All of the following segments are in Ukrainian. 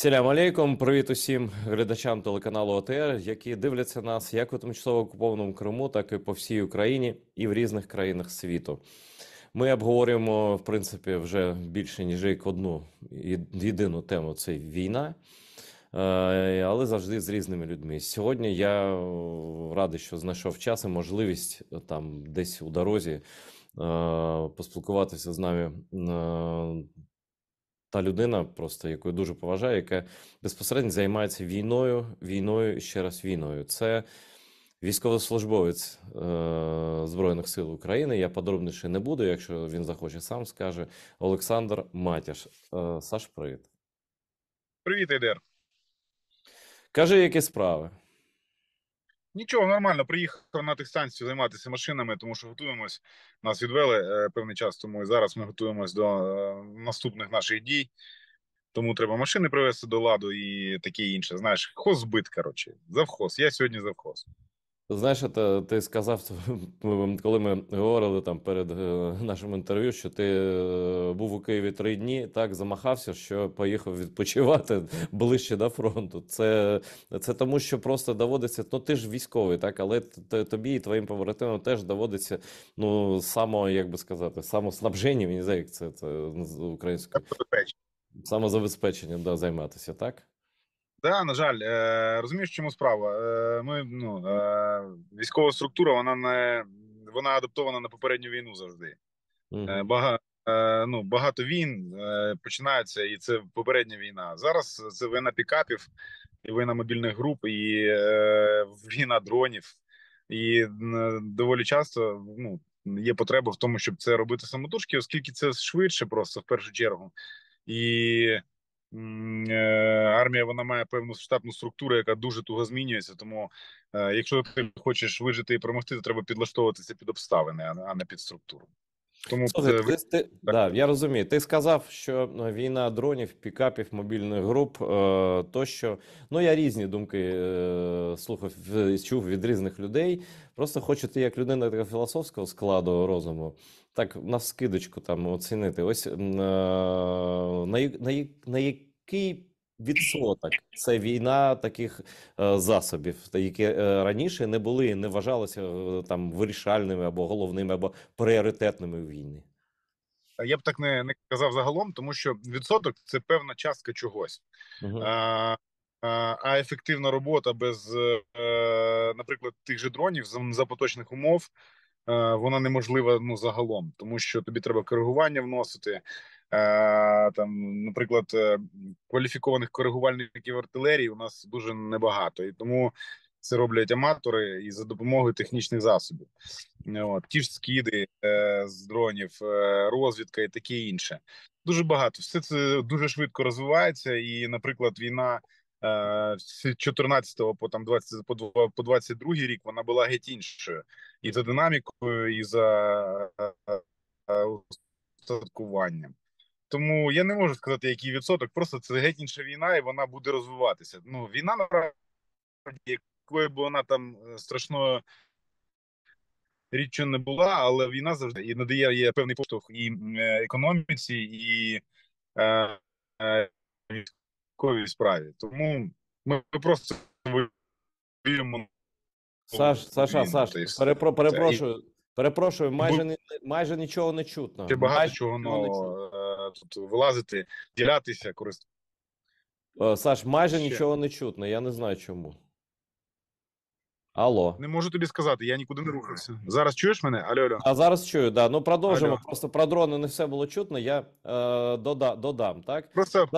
Селям алейкум, привіт усім глядачам телеканалу ОТР, які дивляться нас як у тимчасово окупованому Криму, так і по всій Україні і в різних країнах світу. Ми обговорюємо, в принципі, вже більше ніж рік одну єдину тему – це війна, але завжди з різними людьми. Сьогодні я радий, що знайшов час і можливість там десь у дорозі поспілкуватися з нами та людина, просто яку я дуже поважаю, яка безпосередньо займається війною і ще раз війною. Це військовослужбовець Збройних сил України. Я подробніше не буду, якщо він захоче, сам скаже. Олександр Матяш. Саш, привіт. Привіт, Ейдер. Кажи, які справи? Нічого, нормально. Приїхав на техстанцію займатися машинами, тому що готуємось. Нас відвели певний час тому, і зараз ми готуємось до наступних наших дій. Тому треба машини привести до ладу і таке інше. Знаєш, хозбит, коротше. Завхоз. Я сьогодні завхоз. Знаєш, ти сказав, коли ми говорили там перед нашим інтерв'ю, що ти був у Києві 3 дні, так замахався, що поїхав відпочивати ближче до фронту. Це тому, що просто доводиться, ну ти ж військовий, так, але тобі і твоїм побратимам теж доводиться, ну, як би сказати, самоснабження, мені здається, це українською, самозабезпеченням, да, займатися, так? Да, на жаль, розумієш, в чому справа? Військова структура, вона адаптована на попередню війну завжди. Угу. Багато війн починаються, і це попередня війна. Зараз це війна пікапів, і війна мобільних груп, і війна дронів. І доволі часто є потреба в тому, щоб це робити самотужки, оскільки це швидше просто в першу чергу. І армія вона має певну штатну структуру, яка дуже туго змінюється. Тому, якщо ти хочеш вижити і перемогти, то треба підлаштовуватися під обставини, а не під структуру. Тому Слухай, да, я розумію. Ти сказав, що війна дронів, пікапів, мобільних груп тощо. Ну, я різні думки слухав, чув від різних людей. Просто хочу ти, як людина така філософського складу розуму, так на скидочку там оцінити. Ось на який відсоток це війна таких засобів, які раніше не були, не вважалися там вирішальними або головними, або пріоритетними у війні? Я б так не казав загалом, тому що відсоток це певна частка чогось. Угу. А ефективна робота без, наприклад, тих же дронів за поточних умов, вона неможлива загалом, тому що тобі треба коригування вносити. Наприклад, кваліфікованих коригувальників артилерії у нас дуже небагато, і тому це роблять аматори і за допомогою технічних засобів. Ті ж скиди з дронів, розвідка і таке інше. Дуже багато. Все це дуже швидко розвивається. І, наприклад, війна з 14 по 22 рік вона була геть іншою. І за динамікою, і за устаткуванням. Тому я не можу сказати, який відсоток. Просто це геть інша війна, і вона буде розвиватися. Війна, насправді, якою б вона там страшною річчю не була, але війна завжди і надає певний поштовх і економіці, і військовій справі. Тому ми просто віримо. Саша, перепрошую, майже нічого не чутно. Ще багато чого тут вилазити, ділятися, користуватися. Саш, майже нічого не чутно, я не знаю чому. Алло. Не можу тобі сказати, я нікуди не рухався. Зараз чуєш мене? Алло. А зараз чую, да. Ну продовжимо. Алло. Просто про дрони не все було чутно, я додам, так? Просто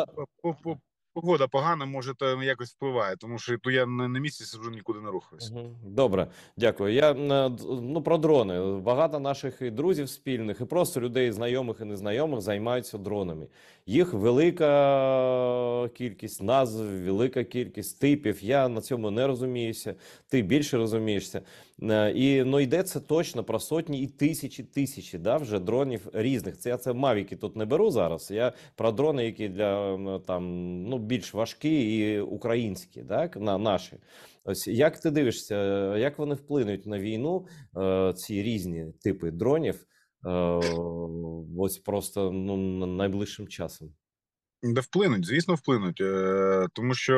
погода погана, може, то якось впливає, тому що то я на місці сиджу, нікуди не рухаюся. Добре, дякую. Я про дрони. Багато наших і друзів спільних, і просто людей, знайомих і незнайомих, займаються дронами. Їх велика кількість назв, велика кількість типів. Я на цьому не розуміюся. Ти більше розумієшся. І йдеться точно про сотні і тисячі, да, вже дронів різних. Я це мавіки тут не беру зараз. Я про дрони, які для більш важкі і українські, так, наші. Ось як ти дивишся, як вони вплинуть на війну, ці різні типи дронів, ось просто найближчим часом? Да вплинуть, звісно, вплинуть, тому що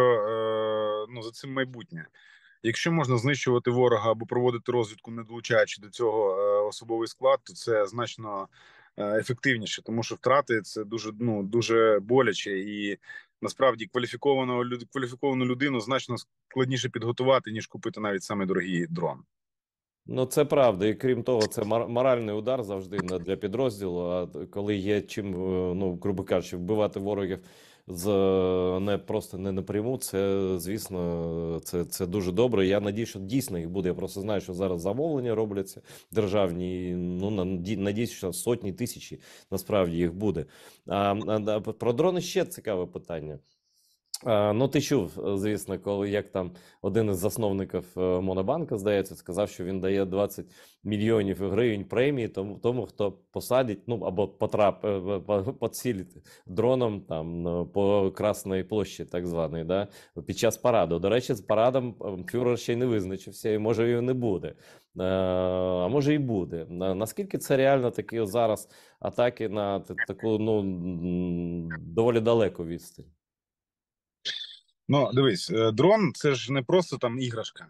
ну, за цим майбутнє. Якщо можна знищувати ворога або проводити розвідку, не долучаючи до цього особовий склад, то це значно ефективніше, тому що втрати це дуже дуже боляче, і насправді кваліфіковану людину значно складніше підготувати, ніж купити навіть саме дорогий дрон. Ну, це правда, і крім того, це моральний удар завжди для підрозділу. А коли є чим, ну грубо кажучи, вбивати ворогів з не просто не напряму, це звісно, це дуже добре. Я надію, що дійсно їх буде. Я просто знаю, що зараз замовлення робляться державні. Ну надіюсь, що сотні тисячі насправді їх буде. Про дрони ще цікаве питання. Ну, ти чув, звісно, коли як там один із засновників Монобанка, здається, сказав, що він дає 20 мільйонів гривень премії тому, хто посадить, ну або поцілить дроном там по Красній площі, так званий, да, під час параду. До речі, з парадом фюрер ще й не визначився, і може його не буде. А може і буде. Наскільки це реально такі зараз атаки на таку, ну, доволі далеку відстань? Ну, дивись, дрон це ж не просто там іграшка.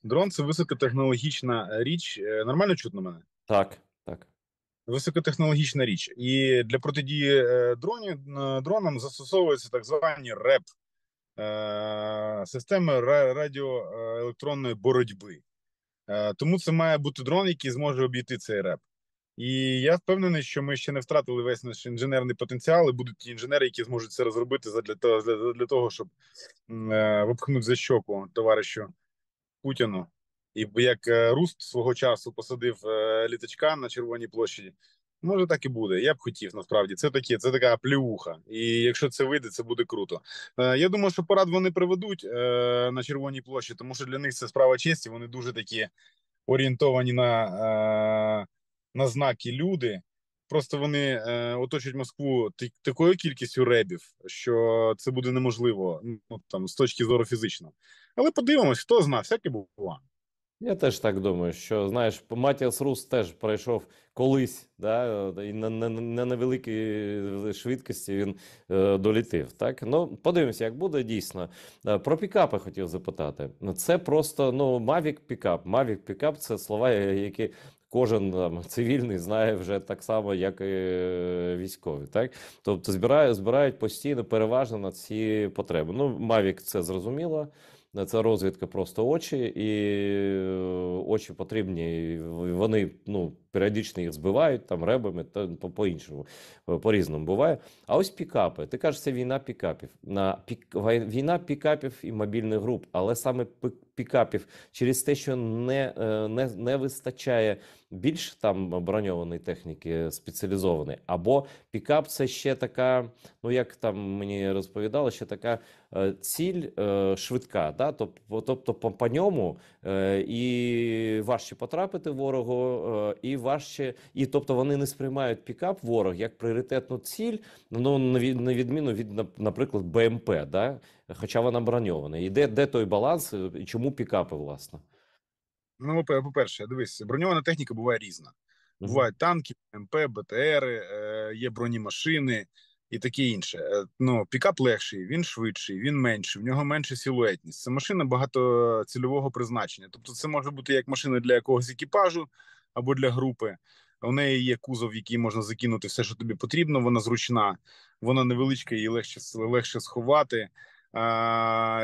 Дрон це високотехнологічна річ. Нормально чутно мене? Так, так. Високотехнологічна річ. І для протидії дронам застосовуються так звані РЕП системи радіоелектронної боротьби. Тому це має бути дрон, який зможе обійти цей РЕП. І я впевнений, що ми ще не втратили весь наш інженерний потенціал, і будуть ті інженери, які зможуть це розробити для того, щоб випхнути за щоку товаришу Путіну. І як Руст свого часу посадив літачка на Червоній площаді, може так і буде. Я б хотів, насправді. Це така плюха. І якщо це вийде, це буде круто. Я думаю, що парад вони проведуть на Червоній площі, тому що для них це справа честі. Вони дуже такі орієнтовані на знаки люди. Просто вони оточують Москву такою кількістю ребів, що це буде неможливо, ну там з точки зору фізичного. Але подивимось, хто знає, всяке буває. Я теж так думаю, що знаєш, Матіас Рус теж пройшов колись, да, і на великій швидкості він долітив. Так, ну подивимося, як буде дійсно. Про пікапи хотів запитати. Це просто ну Mavic пікап. Mavic пікап це слова, які кожен там цивільний знає вже так само, як і військові. Так, тобто збирають постійно, переважно на ці потреби. Ну, Mavic це зрозуміло. Це розвідка просто очі, і очі потрібні. Вони ну періодично їх збивають там ребами, та по-іншому, по-різному буває. А ось пікапи. Ти кажеш, це війна пікапів. Війна пікапів і мобільних груп, але саме пікапів через те, що не вистачає більш там броньованої техніки спеціалізованої, або пікап це ще така, ну як там мені розповідали, ще така ціль швидка, да? Тобто по ньому і важче потрапити ворогу, і важче, і тобто вони не сприймають пікап ворог як пріоритетну ціль, ну на відміну від, наприклад, БМП, да? Хоча вона броньована. І де той баланс, і чому пікапи, власне? Ну, по-перше, дивись, броньована техніка буває різна. Бувають танки, МП, БТРи, є бронемашини і таке інше. Ну, пікап легший, він швидший, він менший, в нього менша силуетність. Це машина багатоцільового призначення. Тобто це може бути як машина для якогось екіпажу або для групи. У неї є кузов, в який можна закинути все, що тобі потрібно, вона зручна, вона невеличка, її легше сховати.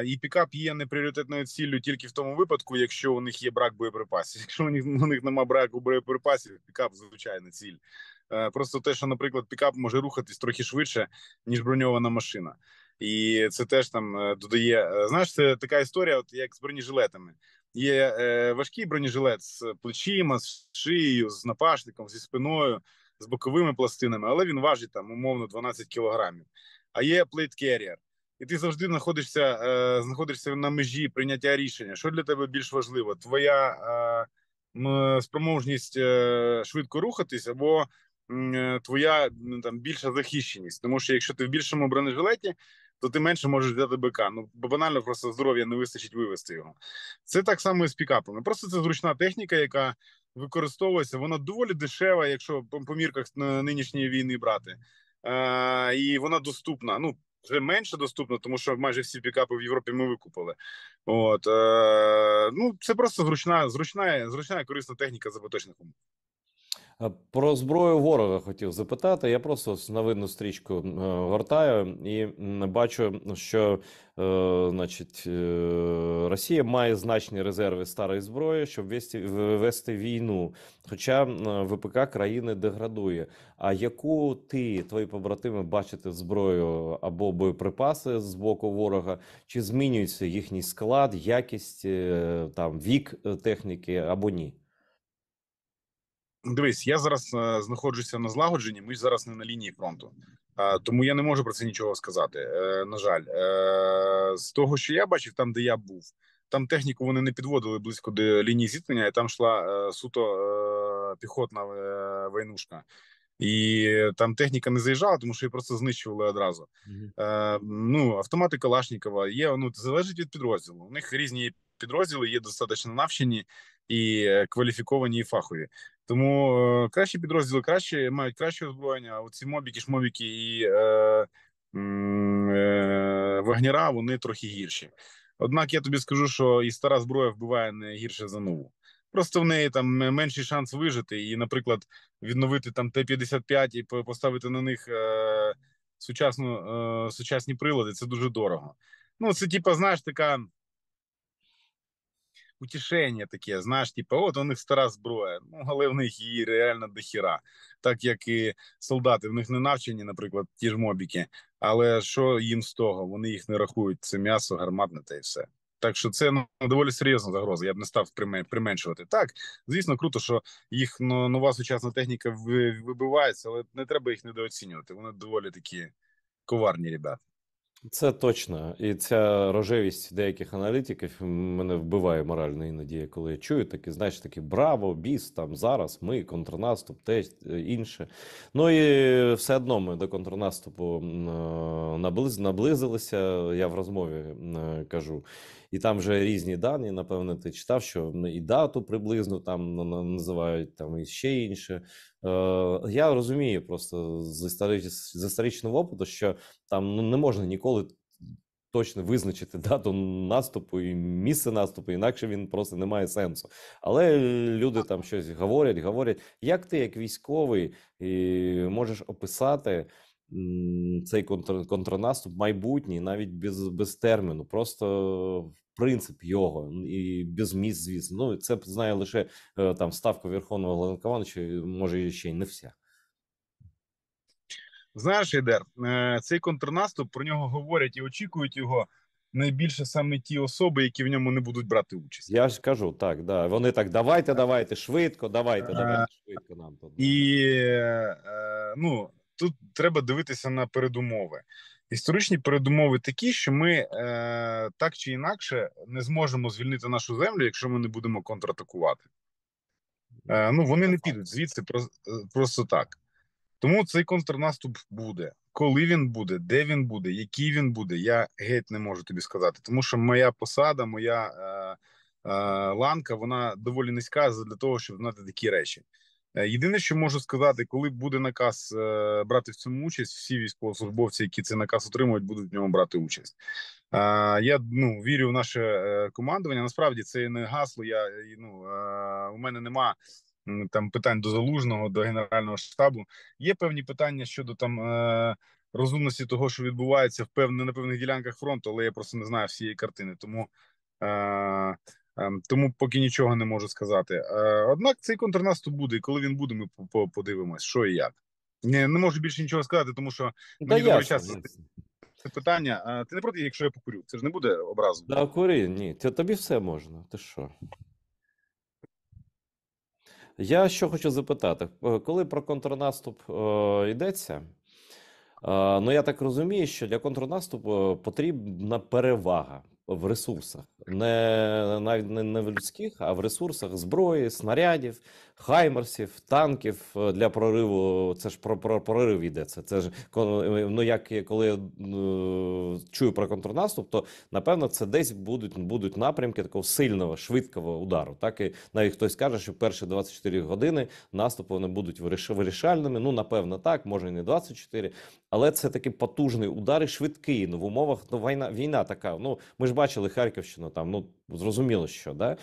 І пікап є непріоритетною ціллю тільки в тому випадку, якщо у них є брак боєприпасів. Якщо у них немає браку боєприпасів, пікап звичайна ціль. Просто те, що, наприклад, пікап може рухатись трохи швидше, ніж броньована машина. І це теж там додає. Знаєш, це така історія, от як з бронежилетами. Є важкий бронежилет з плечима, з шиєю, з напашником, зі спиною, з боковими пластинами, але він важить там умовно 12 кілограмів. А є plate carrier. І ти завжди знаходишся на межі прийняття рішення. Що для тебе більш важливо? Твоя спроможність швидко рухатись або твоя там більша захищеність. Тому що якщо ти в більшому бронежилеті, то ти менше можеш взяти БК. Ну, бо банально просто здоров'я не вистачить вивести його. Це так само і з пікапами. Просто це зручна техніка, яка використовується. Вона доволі дешева, якщо по мірках нинішньої війни брати. І вона доступна. Ну, вже менше доступно, тому що майже всі пікапи в Європі ми викупили. От ну це просто зручна і корисна техніка за поточних умов. Про зброю ворога хотів запитати. Я просто ось новинну стрічку гортаю і бачу, що значить, Росія має значні резерви старої зброї, щоб вести війну. Хоча ВПК країни деградує. А яку твої побратими бачите зброю або боєприпаси з боку ворога? Чи змінюється їхній склад, якість, там вік техніки або ні? Дивись, я зараз знаходжуся на злагодженні. Ми ж зараз не на лінії фронту, тому я не можу про це нічого сказати. На жаль, з того, що я бачив, там де я був, там техніку вони не підводили близько до лінії зіткнення, і там йшла суто піхотна войнушка. І там техніка не заїжджала, тому що її просто знищували одразу. Ну, автомати Калашникова є. Ну, залежить від підрозділу. У них різні підрозділи, є достатньо навчені і кваліфіковані і фахові. Тому кращі підрозділи мають краще озброєння. А оці мобіки, шмобіки і вагнера вони трохи гірші. Однак я тобі скажу, що і стара зброя вбиває не гірше за нову. Просто в неї там менший шанс вижити, і, наприклад, відновити там Т-55 і поставити на них сучасні прилади. Це дуже дорого. Ну, це типа, знаєш, така утішення таке, знаєш, типу, от у них стара зброя, ну, але в них її реально дохіра. Так як і солдати, в них не навчені, наприклад, ті ж мобіки, але що їм з того? Вони їх не рахують, це м'ясо гарматне та й все. Так що це ну, доволі серйозна загроза, я б не став применшувати. Так, звісно, круто, що їх нова сучасна техніка вибивається, але не треба їх недооцінювати, вони доволі такі коварні ребята. Це точно, і ця рожевість деяких аналітиків мене вбиває морально іноді, коли я чую такі, знаєш, такі браво, біс, там зараз ми, контрнаступ, те інше. Ну і все одно ми до контрнаступу наблизилися, я в розмові кажу. І там вже різні дані, напевно, ти читав, що і дату приблизно там називають, там і ще інше. Я розумію просто з історичного опиту, що там ну, не можна ніколи точно визначити дату наступу і місце наступу, інакше він просто не має сенсу. Але люди там щось говорять. Як ти, як військовий, можеш описати цей контрнаступ майбутній, навіть без терміну, просто принцип його і без місць, звісно. Ну, це знає лише там ставка Верховного Головнокомандувача, може ще й не вся. Знаєш, Ейдер, цей контрнаступ, про нього говорять і очікують його найбільше саме ті особи, які в ньому не будуть брати участь. Я ж кажу, так, да. Вони так, давайте, швидко, давайте швидко нам тут. І ну, тут треба дивитися на передумови. Історичні передумови такі, що ми так чи інакше не зможемо звільнити нашу землю, якщо ми не будемо контратакувати. Ну, вони не підуть звідси просто так. Тому цей контрнаступ буде. Коли він буде, де він буде, який він буде, я геть не можу тобі сказати. Тому що моя посада, моя ланка, вона доволі низька для того, щоб знати такі речі. Єдине, що можу сказати, коли буде наказ брати в цьому участь, всі військовослужбовці, які цей наказ отримують, будуть в ньому брати участь. Я вірю в наше командування. Насправді це не гасло. У мене нема там питань до Залужного, до Генерального штабу. Є певні питання щодо там розумності того, що відбувається на певних ділянках фронту, але я просто не знаю всієї картини. Тому поки нічого не можу сказати. Однак цей контрнаступ буде, і коли він буде, ми подивимось, що і як. Не можу більше нічого сказати, тому що мені доволі часто це питання. Ти не проти, якщо я покурю? Це ж не буде образу? Да, курі, ні. Тобі все можна. Ти що? Я що хочу запитати, коли про контрнаступ йдеться, ну я так розумію, що для контрнаступу потрібна перевага в ресурсах, навіть не в людських, а в ресурсах зброї, снарядів, хаймерсів, танків для прориву. Це ж про прорив йдеться. Це ж ну як коли я чую про контрнаступ, то напевно це десь будуть напрямки такого сильного, швидкого удару. Так і навіть хтось каже, що перші 24 години наступу вони будуть вирішальними. Ну напевно, так, може і не 24. Але це такий потужний удар і швидкий. Ну, в умовах війна така. Ну, ми ж бачили Харківщину там. Ну зрозуміло, що да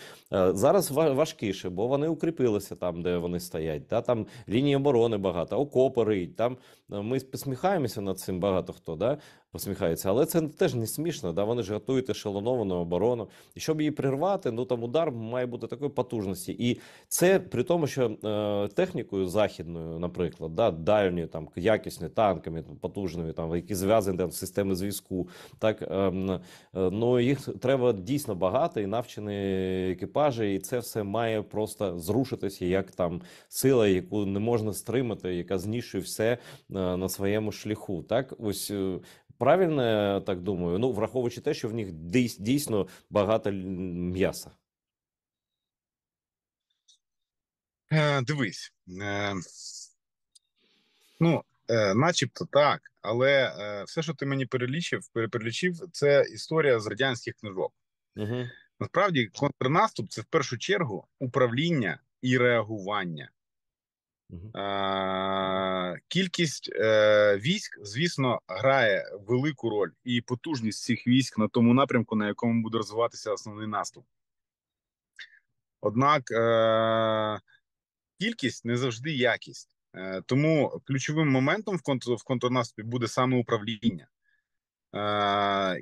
зараз важкіше, бо вони укріпилися там, де вони стоять. Да, там лінії оборони багато, окопи риють. Там ми посміхаємося над цим. Багато хто да посміхається, але це теж не смішно. Да, вони ж готують ешелоновану оборону, і щоб її прирвати, ну там удар має бути такої потужності, і це при тому, що технікою західною, наприклад, да, дальньою там якісними танками, потужними, там які зв'язані там системи зв'язку, так ну їх треба дійсно багато і навчені екіпажі, і це все має просто зрушитися як там сила, яку не можна стримати, яка знищує все на своєму шляху. Так, ось. Правильно, я так думаю, ну враховуючи те, що в них дійсно багато м'яса. Дивись, ну, начебто так, але все, що ти мені перелічив, це історія з радянських книжок. Угу. Насправді, контрнаступ це в першу чергу управління і реагування. Угу. Кількість військ, звісно, грає велику роль, і потужність цих військ на тому напрямку, на якому буде розвиватися основний наступ. Однак кількість не завжди якість. Тому ключовим моментом в контрнаступі буде саме управління.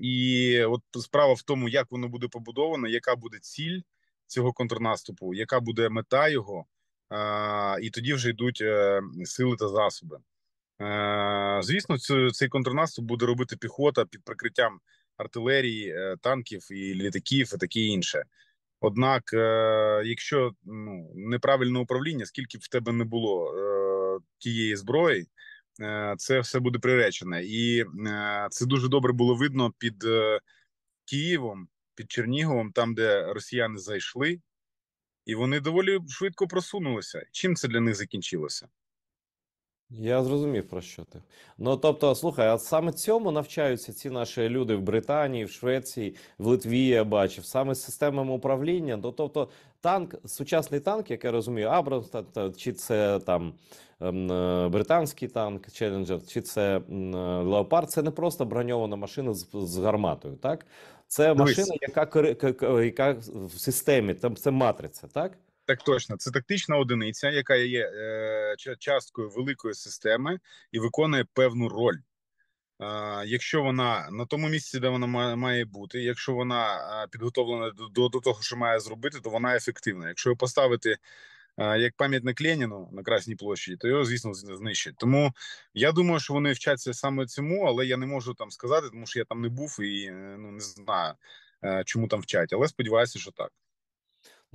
І от справа в тому, як воно буде побудовано, яка буде ціль цього контрнаступу, яка буде мета його, і тоді вже йдуть сили та засоби. Звісно, цей контрнаступ буде робити піхота під прикриттям артилерії, танків і літаків, і таке інше. Однак, якщо неправильне управління, скільки б в тебе не було тієї зброї, це все буде приречене. І це дуже добре було видно під Києвом, під Черніговом, там, де росіяни зайшли, і вони доволі швидко просунулися. Чим це для них закінчилося? Я зрозумів, про що ти. Ну, тобто, слухай, а саме цьому навчаються ці наші люди в Британії, в Швеції, в Литві, я бачив, саме системам управління. Ну, тобто, сучасний танк, як я розумію, Абрамс, чи це там британський танк, Челленджер, чи це Леопард, це не просто броньована машина з гарматою, так? Це Дивись, машина, яка в системі, там це матриця, так? так точно, це тактична одиниця, яка є часткою великої системи і виконує певну роль. Якщо вона на тому місці, де вона має бути, якщо вона підготовлена до того, що має зробити, то вона ефективна. Якщо його поставити як пам'ятник Леніну на Красній площі, то його, звісно, знищать. Тому я думаю, що вони вчаться саме цьому, але я не можу там сказати, тому що я там не був і не знаю, чому там вчать. Але сподіваюся, що так.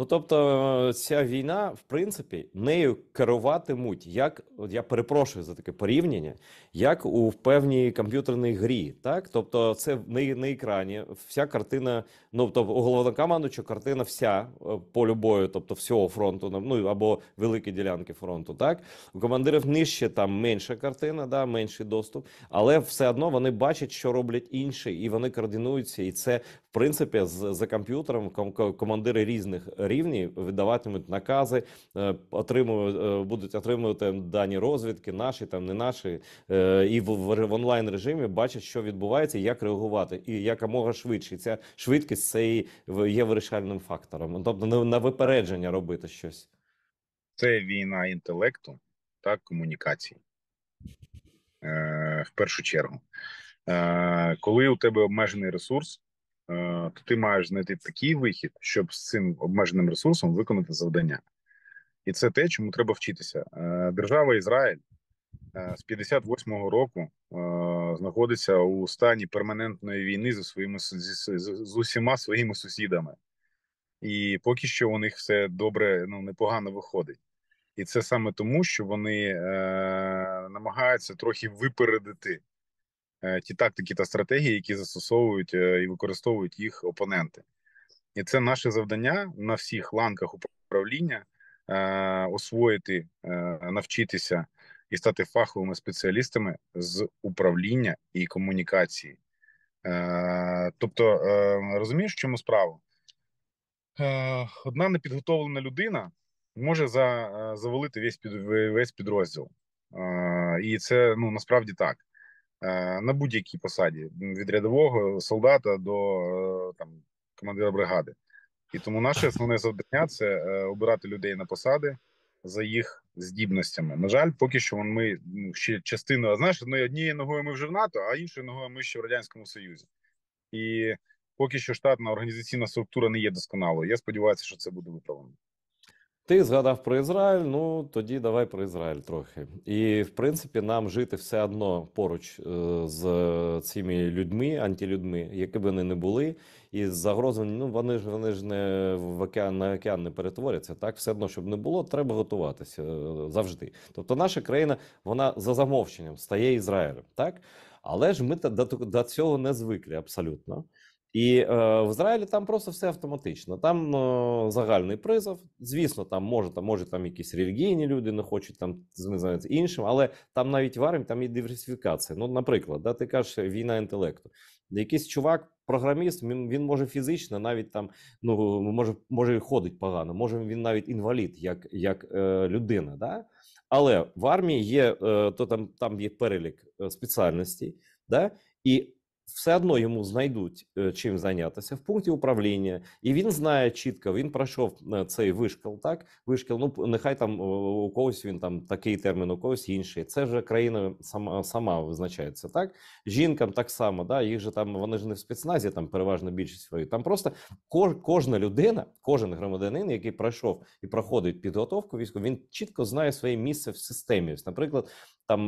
Ну, тобто, ця війна, в принципі, нею керуватимуть, як, от я перепрошую за таке порівняння, як у певній комп'ютерній грі, так? Тобто, це на екрані, вся картина, ну, тобто, у головнокомандуючого картина вся полю бою, тобто, всього фронту, ну, або великі ділянки фронту, так? У командирів нижче там менша картина, да, менший доступ, але все одно вони бачать, що роблять інші, і вони координуються, і це, в принципі, за комп'ютером командири різних рівнів видаватимуть накази, будуть отримувати дані розвідки, наші там не наші, і в онлайн режимі бачать, що відбувається, і як реагувати, і якомога швидше. І ця швидкість це і є вирішальним фактором. Тобто на випередження робити щось. Це війна інтелекту та комунікації. В першу чергу. Коли у тебе обмежений ресурс, то ти маєш знайти такий вихід, щоб з цим обмеженим ресурсом виконати завдання. І це те, чому треба вчитися. Держава Ізраїль з 58-го року знаходиться у стані перманентної війни з усіма своїми сусідами. І поки що у них все добре, непогано виходить. І це саме тому, що вони намагаються трохи випередити ті тактики та стратегії, які застосовують і використовують їх опоненти. І це наше завдання на всіх ланках управління освоїти, навчитися і стати фаховими спеціалістами з управління і комунікації. Тобто, розумієш, в чому справа? Одна непідготовлена людина може завалити весь підрозділ. І це насправді так. на будь-якій посаді, від рядового солдата до там командира бригади. І тому наше основне завдання це обирати людей на посади за їх здібностями. На жаль, поки що ми ще частину, а знаєш, однією ногою ми вже в НАТО, а іншою ногою ми ще в Радянському Союзі. І поки що штатна організаційна структура не є досконалою. Я сподіваюся, що це буде виправлено. Ти згадав про Ізраїль, ну тоді давай про Ізраїль трохи. І в принципі, нам жити все одно поруч з цими людьми, антилюдьми, які б вони не були, і з загрозами, ну вони ж не в океан на океан не перетворяться. Так, все одно, щоб не було, треба готуватися завжди. Тобто, наша країна, вона за замовченням стає Ізраїлем, так? Але ж ми до цього не звикли абсолютно. І в Ізраїлі там просто все автоматично. Там загальний призов. Звісно, може там якісь релігійні люди не хочуть там займатися іншим, але там навіть в армії там є диверсифікація. Ну, наприклад, да, ти кажеш, війна інтелекту. Якийсь чувак, програміст, він може фізично навіть там, ну може і ходить погано, може він навіть інвалід, як людина. Да? Але в армії є там є перелік спеціальностей, да? І все одно йому знайдуть чим зайнятися в пункті управління, і він знає чітко, він пройшов цей вишкіл, так? Вишкіл, ну нехай там у когось він там такий термін, у когось інший. Це вже країна сама визначається, так? Жінкам так само, да? Їх же там, вони ж не в спецназі, там переважно більшість свої. Там просто кожна людина, кожен громадянин, який пройшов і проходить підготовку військову, він чітко знає своє місце в системі. Наприклад, там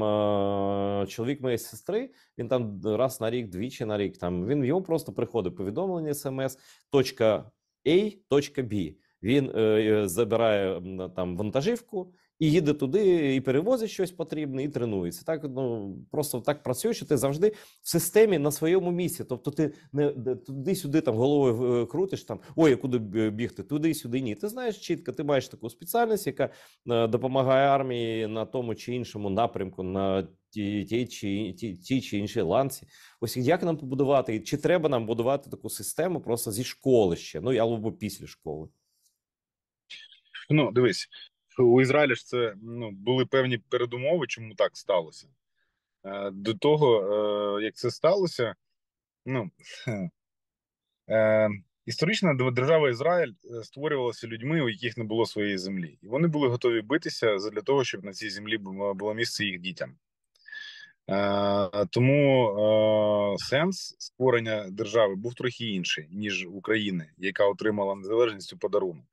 чоловік моєї сестри, він там раз на рік, двічі на рік, там йому просто приходить повідомлення смс .a, .b. Він забирає там вантажівку і їде туди, і перевозить щось потрібне, і тренується. Так, ну, просто так працює, що ти завжди в системі на своєму місці. Тобто ти не туди-сюди там головою крутиш, там, ой, куди бігти, туди-сюди, ні. Ти знаєш чітко, ти маєш таку спеціальність, яка допомагає армії на тому чи іншому напрямку, на ті чи інші ланці. Ось як нам побудувати, чи треба нам будувати таку систему просто зі школи ще, ну або після школи? Ну, дивись, у Ізраїлі ж це були певні передумови, чому так сталося. До того, як це сталося, ну історична держава Ізраїль створювалася людьми, у яких не було своєї землі, і вони були готові битися для того, щоб на цій землі було місце їх дітям. Тому сенс створення держави був трохи інший ніж України, яка отримала незалежність у подарунок.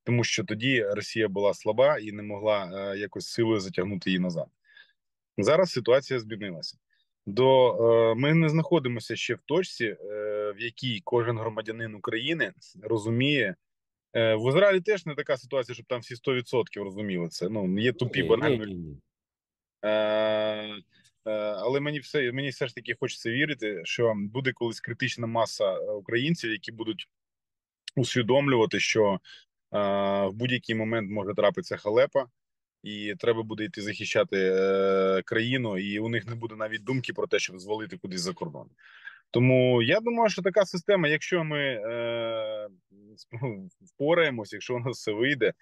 Тому що тоді Росія була слаба і не могла якось силою затягнути її назад. Зараз ситуація змінилася. Ми не знаходимося ще в точці, в якій кожен громадянин України розуміє. В Ізраїлі теж не така ситуація, щоб там всі 100% розуміли це. Ну, є тупі банальні. Ні. Але мені все ж таки хочеться вірити, що буде колись критична маса українців, які будуть усвідомлювати, що в будь-який момент може трапитися халепа, і треба буде йти захищати країну, і у них не буде навіть думки про те, щоб звалити кудись за кордон. Тому я думаю, що така система, якщо ми впораємось, якщо у нас все вийде,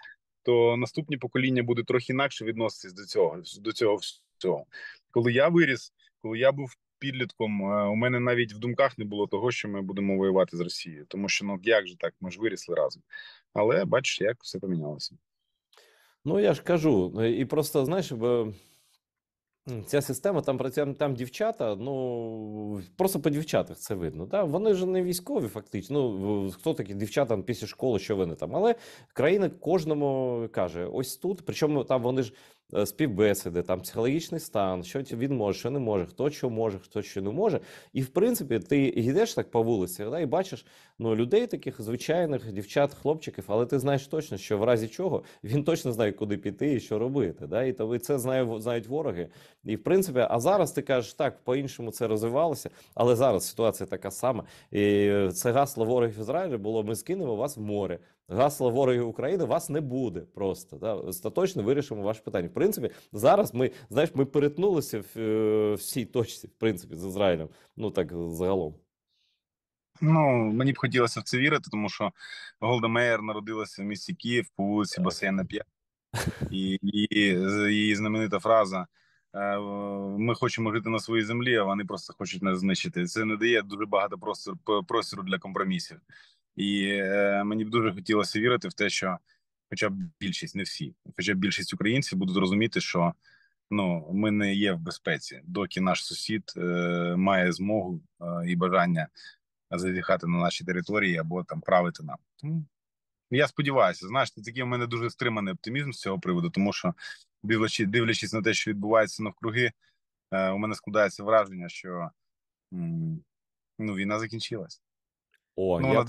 то наступні покоління буде трохи інакше відноситись до цього всього. Коли я виріс, коли я був підлітком, у мене навіть в думках не було того, що ми будемо воювати з Росією, тому що ну як же так, ми ж вирісли разом. Але бачиш, як все помінялося. Ну я ж кажу, і просто знаєш, ця система, там дівчата, ну просто по дівчатах це видно. Да? Вони ж не військові, фактично. Ну хто такі дівчата після школи, що вони там? Але країна кожному каже: ось тут. Причому там вони ж співбесіди, там психологічний стан, що він може, що не може, хто що може, хто що не може. І в принципі, ти йдеш так по вулиці, да, і бачиш людей таких звичайних дівчат, хлопчиків, але ти знаєш точно, що в разі чого він точно знає, куди піти і що робити. Да? І то це знають вороги. І в принципі, а зараз ти кажеш, так, по-іншому це розвивалося, але зараз ситуація така сама. І це гасло ворогів Ізраїлю було: ми скинемо вас в море. Гасло ворогів України: вас не буде просто. Да? Остаточно вирішимо ваше питання. В принципі, зараз ми перетнулися в цій точці, в принципі, з Ізраїлем. Ну так, загалом. Ну, мені б хотілося в це вірити, тому що Голда Меїр народилася в місті Київ по вулиці Басейна 5. І її знаменита фраза ми хочемо жити на своїй землі, а вони просто хочуть нас знищити. Це не дає дуже багато простору для компромісів. І мені б дуже хотілося вірити в те, що хоча б більшість, не всі, хоча б більшість українців будуть розуміти, що ми не є в безпеці, доки наш сусід має змогу і бажання зазіхати на наші території або там правити нам. Тому я сподіваюся, знаєш, такий у мене дуже стриманий оптимізм з цього приводу, тому що дивлячись на те, що відбувається навкруги, у мене складається враження, що війна закінчилась. О, Вона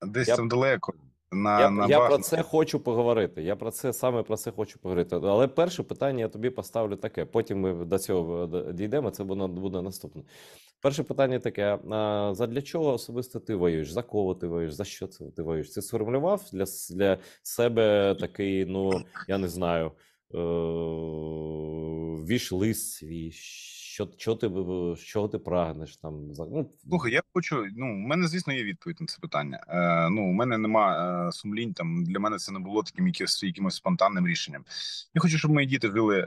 десь я там далеко. Я про це хочу поговорити. Я про це саме про це хочу поговорити. Але перше питання я тобі поставлю таке. Потім ми до цього дійдемо. Це буде наступне. Перше питання таке: задля чого особисто ти воюєш? За кого ти воюєш? За що це ти воюєш? Ти сформулював для себе такий, ну я не знаю, віш-лист свій. Чого ти прагнеш там? Слухай, я хочу. У мене, звісно, є відповідь на це питання. У мене нема сумлінь. Там для мене це не було таким якимось спонтанним рішенням. Я хочу, щоб мої діти жили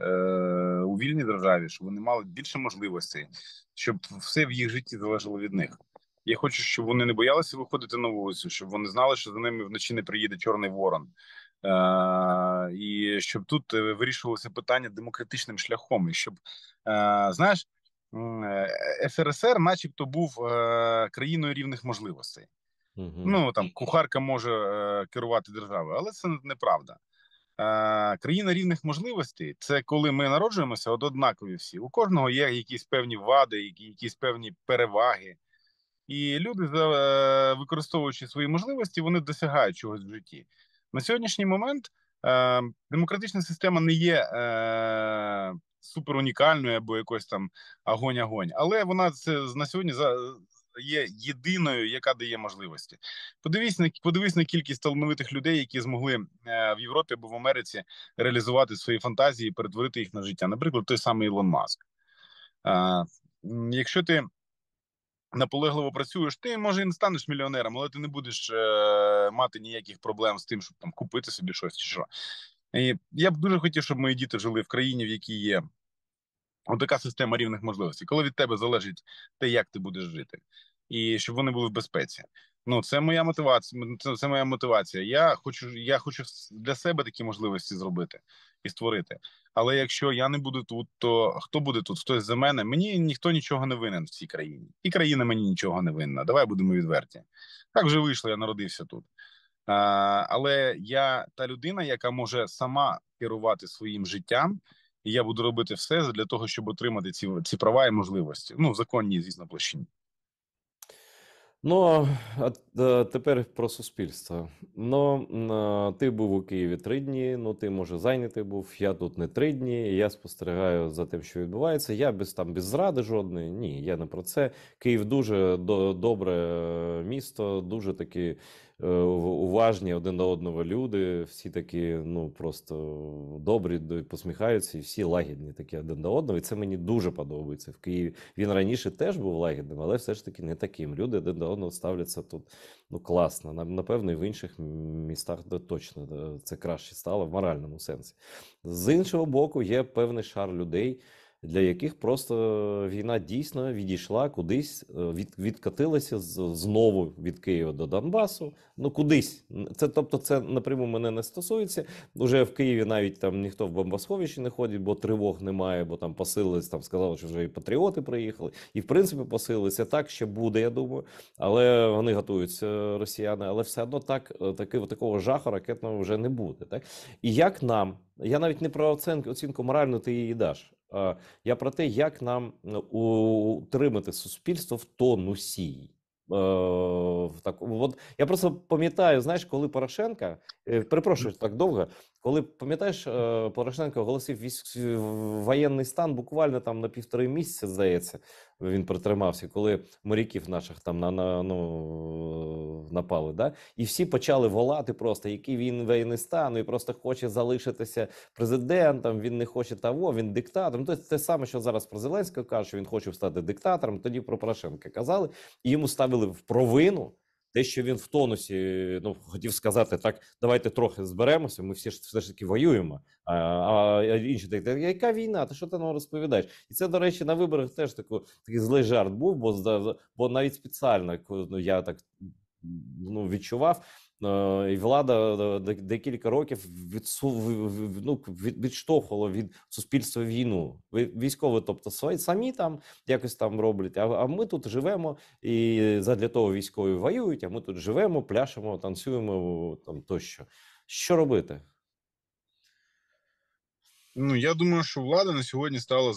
у вільній державі, щоб вони мали більше можливостей, щоб все в їх житті залежало від них. Я хочу, щоб вони не боялися виходити на вулицю, щоб вони знали, що за ними вночі не приїде Чорний Ворон. І щоб тут вирішувалося питання демократичним шляхом, і щоб знаєш. СРСР, начебто, був країною рівних можливостей. Там кухарка може керувати державою, але це неправда. Країна рівних можливостей – це коли ми народжуємося однакові всі. У кожного є якісь певні вади, якісь певні переваги. І люди, використовуючи свої можливості, вони досягають чогось в житті. На сьогоднішній момент демократична система не є супер унікальною або якось там огонь-огонь, але вона на сьогодні є єдиною, яка дає можливості. Подивись на кількість талановитих людей, які змогли в Європі або в Америці реалізувати свої фантазії, перетворити їх на життя. Наприклад, той самий Ілон Маск. Якщо ти наполегливо працюєш, ти, може, і не станеш мільйонером, але ти не будеш мати ніяких проблем з тим, щоб там купити собі щось чи що. І я б дуже хотів, щоб мої діти жили в країні, в якій є така система рівних можливостей, коли від тебе залежить те, як ти будеш жити, і щоб вони були в безпеці. Це моя мотивація. Це моя мотивація. Я хочу для себе такі можливості зробити і створити. Але якщо я не буду тут, то хто буде тут? Хтось за мене? Мені ніхто нічого не винен в цій країні. І країна мені нічого не винна. Давай будемо відверті. Так вже вийшло, я народився тут. Але я та людина, яка може сама керувати своїм життям, і я буду робити все для того, щоб отримати ці права і можливості. В законній, звісно, площині. А тепер про суспільство. Ти був у Києві 3 дні, ти, може, зайнятий був, я тут не 3 дні, я спостерігаю за тим, що відбувається. Я без зради жодної, ні, я не про це. Київ дуже добре місто, дуже такі уважні один до одного люди, всі такі, просто добрі, посміхаються, і всі лагідні такі один до одного, і це мені дуже подобається в Києві. Він раніше теж був лагідним, але все ж таки не таким. Люди один до одного ставляться тут, класно. Напевно, і в інших містах точно це краще стало в моральному сенсі. З іншого боку, є певний шар людей, для яких просто війна дійсно відійшла кудись, відкотилася знову від Києва до Донбасу. Кудись. Це напряму мене не стосується. Уже в Києві навіть там ніхто в бомбосховищі не ходить, бо тривог немає, бо там посилились, там сказали, що вже і патріоти приїхали. І в принципі посилилися. Так ще буде, я думаю. Але вони готуються, росіяни. Але все одно такого жаху ракетного вже не буде. Так? І як нам, я навіть не про оцінку моральну ти її даш. Я про те, як нам утримати суспільство в тонусі. Я просто пам'ятаю, знаєш, коли Порошенко, перепрошую так довго, коли, пам'ятаєш, Порошенко оголосив воєнний стан буквально там на 1,5 місяця, здається, він притримався, коли моряків наших там напали, да? І всі почали волати просто, який він воєнний стан, і просто хоче залишитися президентом, він не хоче того, він диктатором. Тобто те саме, що зараз про Зеленського кажуть, що він хоче стати диктатором, тоді про Порошенка казали, і йому ставили в провину те, що він в тонусі, ну хотів сказати так, давайте трохи зберемося. Ми все ж таки воюємо. А інші так, яка війна? Ти що ти нам розповідаєш? І це, до речі, на виборах теж такий злий жарт був, бо навіть спеціально я так відчував. І влада декілька років відштовхувала від суспільства війну. Військові, тобто самі там якось там роблять, а ми тут живемо, і задля того військові воюють, а ми тут живемо, пляшемо, танцюємо там тощо. Що робити? Ну, я думаю, що влада на сьогодні стала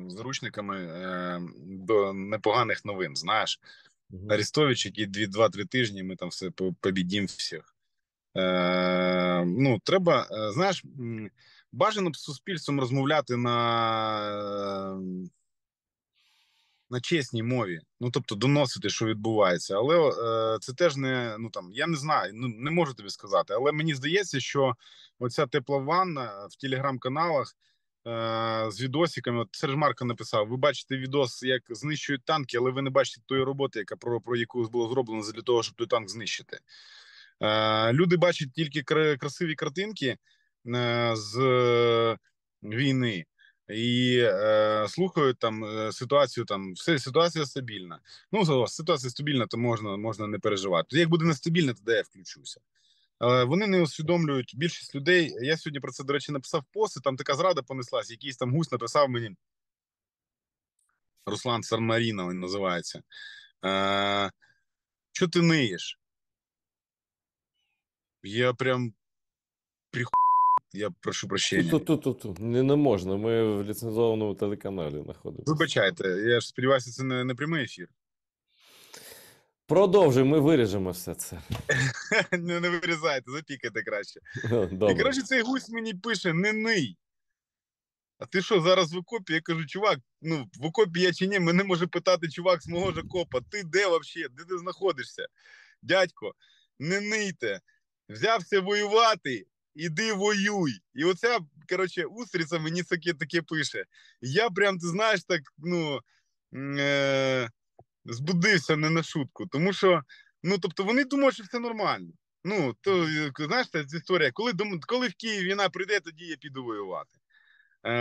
заручниками до непоганих новин. Знаєш, Угу. Арестович, які 2-3 тижні, ми там все побідім всіх. Ну, треба, знаєш, бажано б з суспільством розмовляти на чесній мові, ну тобто доносити, що відбувається, але це теж не, ну там, я не знаю, ну не можу тобі сказати, але мені здається, що оця тепла ванна в телеграм-каналах з відосиками, от Серж Марко написав, ви бачите відос, як знищують танки, але ви не бачите тої роботи, яка про яку було зроблено для того, щоб той танк знищити. Люди бачать тільки красиві картинки з війни і слухають там ситуацію. Там все ситуація стабільна. Ну ситуація стабільна, то можна не переживати. Як буде нестабільна, тоді я включуся. Вони не усвідомлюють більшість людей. Я сьогодні про це, до речі, написав пост, і там така зрада понеслась. Якийсь там гусь написав мені. Руслан Сармаріна він називається. Що ти ниєш? Я прям я прошу прощення. Тут не можна. Ми в ліцензованому телеканалі знаходимося. Вибачайте, я ж сподіваюся, це не прямий ефір. Продовжуй, ми виріжемо все це. Не вирізайте, запікайте краще. І Добре. коротше, цей гусь мені пише: не ний. А ти що, зараз в окопі? Я кажу, чувак, ну в окопі я чи ні, мене може питати чувак з мого ж окопа. Ти де взагалі? Де ти знаходишся? Дядько, не ните. Взявся воювати, іди воюй. І оця, коротше, устриця мені таке пише. Я прям, ти знаєш, так, ну, збудився не на шутку. Тому що, ну, тобто вони думають, що все нормально. Ну, то, знаєш, ця історія, коли в Київ війна прийде, тоді я піду воювати.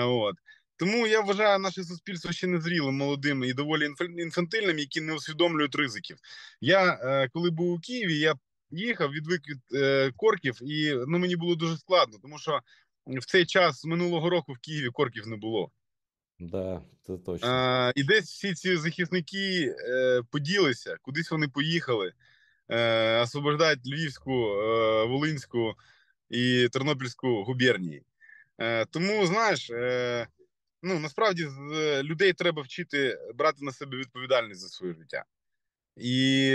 От. Тому я вважаю наше суспільство ще не зрілим, молодим і доволі інфантильним, які не усвідомлюють ризиків. Я, коли був у Києві, я їхав, відвик від корків, і ну, мені було дуже складно, тому що в цей час минулого року в Києві корків не було. Да, це точно. І десь всі ці захисники поділися, кудись вони поїхали, освобождають Львівську, Волинську і Тернопільську губернії. Тому, знаєш, ну насправді людей треба вчити брати на себе відповідальність за своє життя. І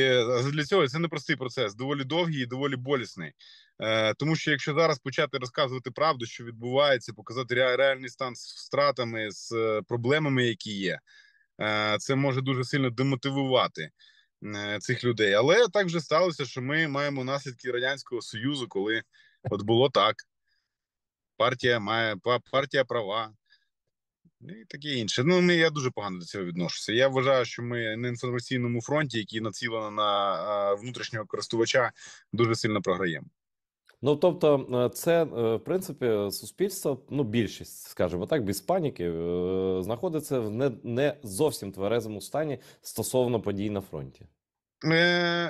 для цього це непростий процес, доволі довгий і доволі болісний. Тому що якщо зараз почати розказувати правду, що відбувається, показати реальний стан з втратами, з проблемами, які є, це може дуже сильно демотивувати цих людей. Але так вже сталося, що ми маємо наслідки Радянського Союзу, коли от було так. Партія права і таке інше. Ну, я дуже погано до цього відношуся. Я вважаю, що ми на інформаційному фронті, який націлено на внутрішнього користувача, дуже сильно програємо. Ну, тобто, це, в принципі, суспільство, ну, більшість, скажімо так, без паніки, знаходиться в не зовсім тверезому стані стосовно подій на фронті.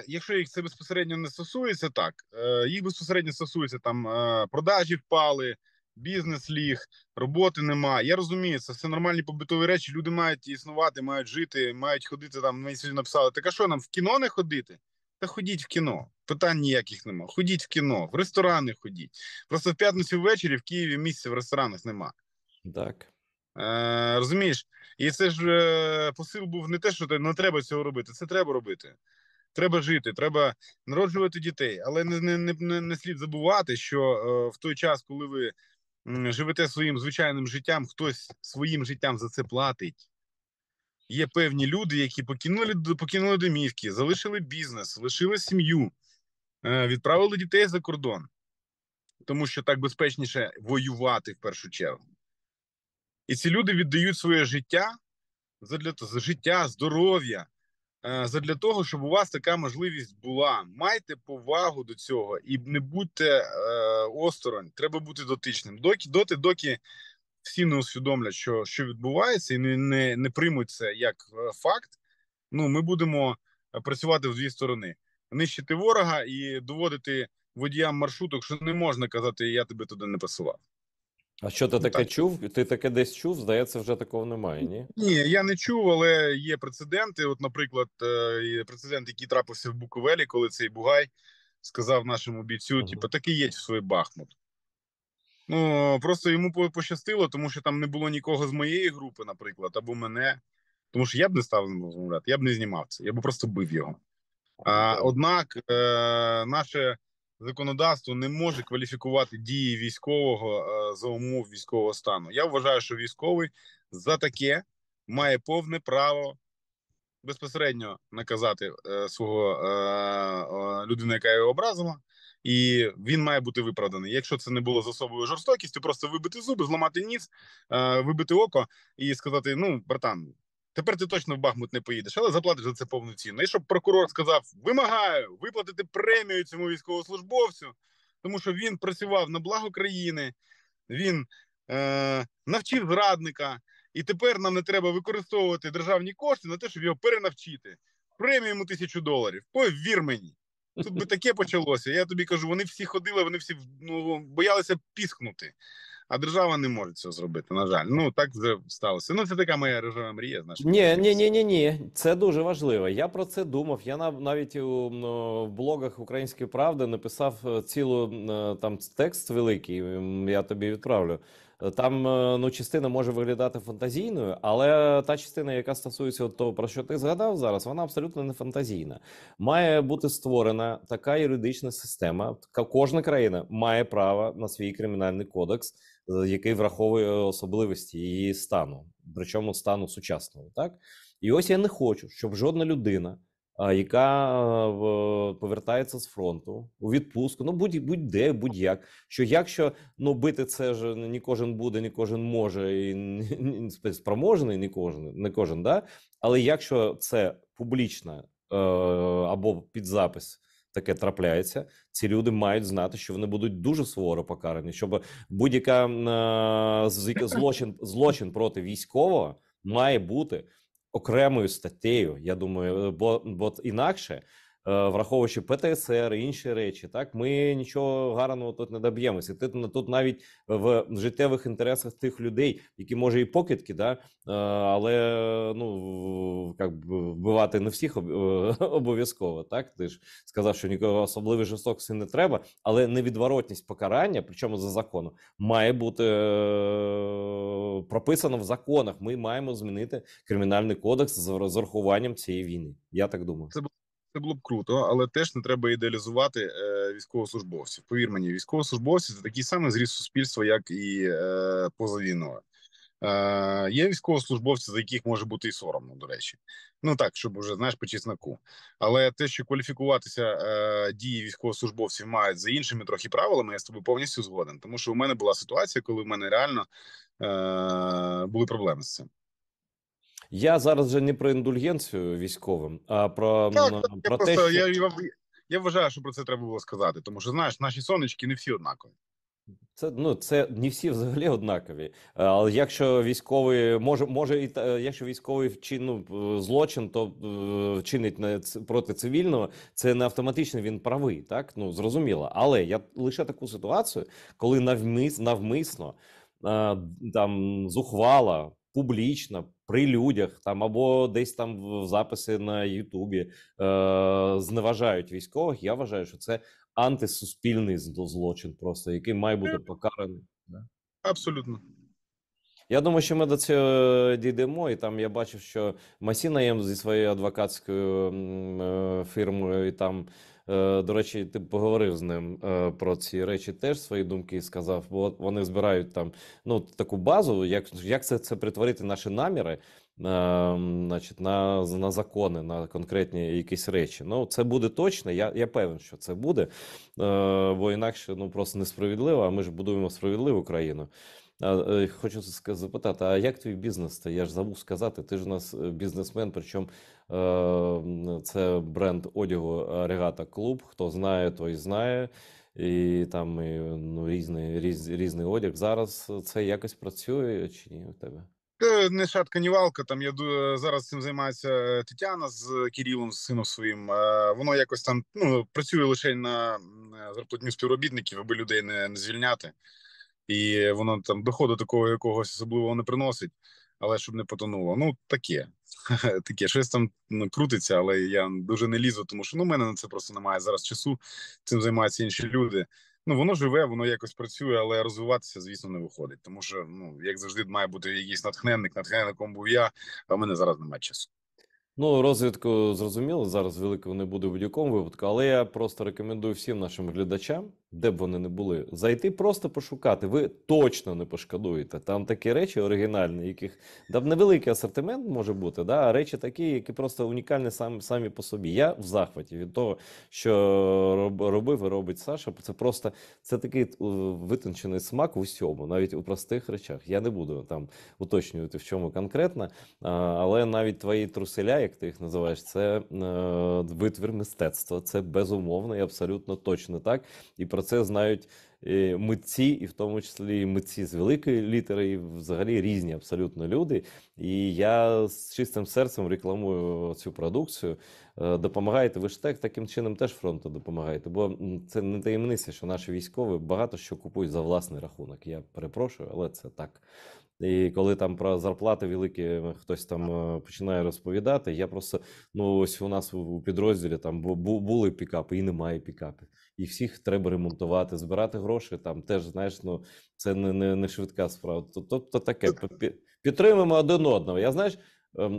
Якщо їх це безпосередньо не стосується, так. Їх безпосередньо стосується там продажі впали, бізнес ліг, роботи нема. Я розумію, це все нормальні побутові речі. Люди мають існувати, мають жити, мають ходити там. Мені сьогодні написали, так а що нам в кіно не ходити? Та ходіть в кіно. Питань ніяких нема. Ходіть в кіно, в ресторани ходіть. Просто в п'ятницю ввечері в Києві місця в ресторанах нема. Так. Розумієш? І це ж посил був не те, що не треба цього робити. Це треба робити. Треба жити, треба народжувати дітей, але не слід забувати, що в той час, коли ви живете своїм звичайним життям, хтось своїм життям за це платить. Є певні люди, які покинули домівки, залишили бізнес, лишили сім'ю, відправили дітей за кордон, тому що так безпечніше воювати в першу чергу. І ці люди віддають своє життя за життя, здоров'я, задля того, щоб у вас така можливість була. Майте повагу до цього і не будьте осторонь. Треба бути дотичним. Доки всі не усвідомлять, що відбувається, і не приймуть це як факт. Ну, ми будемо працювати в дві сторони: нищити ворога і доводити водіям маршруток, що не можна казати, я тебе туди не посилав. А що ти Ну, таке так. чув? Ти таке десь чув? Здається, вже такого немає, ні? Ні, я не чув, але є прецеденти. От, наприклад, є прецедент, який трапився в Буковелі, коли цей Бугай сказав нашому бійцю: Угу. типу, таки їдь в свій Бахмут. Ну просто йому пощастило, тому що там не було нікого з моєї групи, наприклад, або мене. Тому що я б не став з ним розмовляти, я б не знімав це, я б просто бив його. Однак наше законодавство не може кваліфікувати дії військового за умов військового стану. Я вважаю, що військовий за таке має повне право безпосередньо наказати свого людину, яка його образила, і він має бути виправданий. Якщо це не було з особою жорстокістю, просто вибити зуби, зламати ніс, вибити око і сказати: ну, братан, тепер ти точно в Бахмут не поїдеш, але заплатиш за це повну ціну. І щоб прокурор сказав: вимагаю виплатити премію цьому військовослужбовцю, тому що він працював на благо країни, він навчив зрадника, і тепер нам не треба використовувати державні кошти на те, щоб його перенавчити. Премію йому $1000. Повір мені. Тут би таке почалося. Я тобі кажу, вони всі ходили, вони всі боялися піскнути. А держава не може цього зробити, на жаль. Ну, так вже сталося. Ну, це така моя рожева мрія з нашим. Ні. Це дуже важливо. Я про це думав. Я навіть в блогах Української правди написав цілу там текст великий. Я тобі відправлю. Там ну, частина може виглядати фантазійною, але та частина, яка стосується того, про що ти згадав зараз, вона абсолютно не фантазійна. Має бути створена така юридична система. Кожна країна має право на свій кримінальний кодекс, який враховує особливості її стану, причому стану сучасного. Так? І ось я не хочу, щоб жодна людина, яка повертається з фронту у відпустку, ну будь-де, будь-як, що якщо ну бити це ж не кожен буде, не кожен може, і спроможний, не кожен, да? Але якщо це публічно або під запис таке трапляється, ці люди мають знати, що вони будуть дуже суворо покарані, щоб будь-яка злочин проти військового має бути окремою статтею, я думаю, бо інакше, враховуючи ПТСР і інші речі, так ми нічого гарного тут не доб'ємося. Тут навіть в життєвих інтересах тих людей, які може і покидьки, да, але ну як вбивати не всіх обов'язково. Так ти ж сказав, що нікого особливої жорстокості не треба, але невідворотність покарання, причому за законом, має бути прописано в законах. Ми маємо змінити кримінальний кодекс з урахуванням цієї війни. Я так думаю. Це було б круто, але теж не треба ідеалізувати військовослужбовців. Повір мені, військовослужбовці це такий самий зріз суспільства, як і поза війною. Є військовослужбовці, за яких може бути і соромно, до речі. Ну так, щоб вже, знаєш, по чесноку. Але те, що кваліфікуватися дії військовослужбовців мають за іншими трохи правилами, я з тобою повністю згоден. Тому що у мене була ситуація, коли в мене реально були проблеми з цим. Я зараз вже не про індульгенцію військовим, а про, я те, просто що... я вважаю, що про це треба було сказати. Тому що, знаєш, наші сонечки не всі однакові. Це не всі взагалі однакові. Але якщо військовий якщо військовий вчинив злочин, то чинить проти цивільного, це не автоматично він правий, так? Ну зрозуміло. Але я лише таку ситуацію, коли навмисно там зухвала, публічно, при людях там або десь там в записи на Ютубі зневажають військових. Я вважаю, що це антисуспільний злочин, просто який має бути покараний. Абсолютно. Я думаю, що ми до цього дійдемо, і там я бачив, що Масінаєм зі своєю адвокатською фірмою, і там, до речі, ти поговорив з ним про ці речі, теж свої думки сказав, бо вони збирають там ну таку базу, як це притворити наші наміри, значить, на закони, на конкретні якісь речі. Ну, це буде точно, я певен, що це буде, бо інакше ну просто несправедливо, а ми ж будуємо справедливу країну. Хочу запитати, а як твій бізнес? Я ж забув сказати, ти ж у нас бізнесмен, причому Це бренд одягу Регата Клуб. Хто знає, той знає. І там ну, різний одяг. Зараз це якось працює чи ні у тебе? Не шатка, ні валка. Там зараз цим займається Тетяна з Кирилом, з сином своїм. Воно якось там працює лише на зарплатню співробітників, аби людей не звільняти. І воно там доходу такого якогось особливого не приносить, але щоб не потонуло. Ну, таке. Таке, щось там крутиться, але я дуже не лізу, тому що в мене на це просто немає зараз часу. Цим займаються інші люди. Воно живе, воно якось працює, але розвиватися, звісно, не виходить. Тому що, як завжди, має бути якийсь натхненником був я, а в мене зараз немає часу. Ну, розвідку зрозуміло, зараз великого не буде в будь-якому випадку, але я просто рекомендую всім нашим глядачам, де б вони не були, зайти просто пошукати. Ви точно не пошкодуєте. Там такі речі оригінальні, яких там невеликий асортимент може бути, да, а речі такі, які просто унікальні самі по собі. Я в захваті від того, що робив і робить Саша. Це просто такий витончений смак у всьому, навіть у простих речах. Я не буду там уточнювати, в чому конкретно, але навіть твої труселя, як ти їх називаєш, це витвір мистецтва. Це безумовно і абсолютно точно так. І про це знають митці, і в тому числі митці з великої літери, і взагалі різні абсолютно люди. І я з чистим серцем рекламую цю продукцію. Допомагаєте, ви ж таким чином теж фронту допомагаєте, бо це не таємниця, що наші військові багато що купують за власний рахунок. Я перепрошую, але це так. І коли там про зарплати великі хтось там починає розповідати, я просто, ось у нас у підрозділі там були пікапи і немає пікапів. І всіх треба ремонтувати, збирати гроші, там теж, знаєш, це не швидка справа. Тобто таке, підтримуємо один одного. Я, знаєш,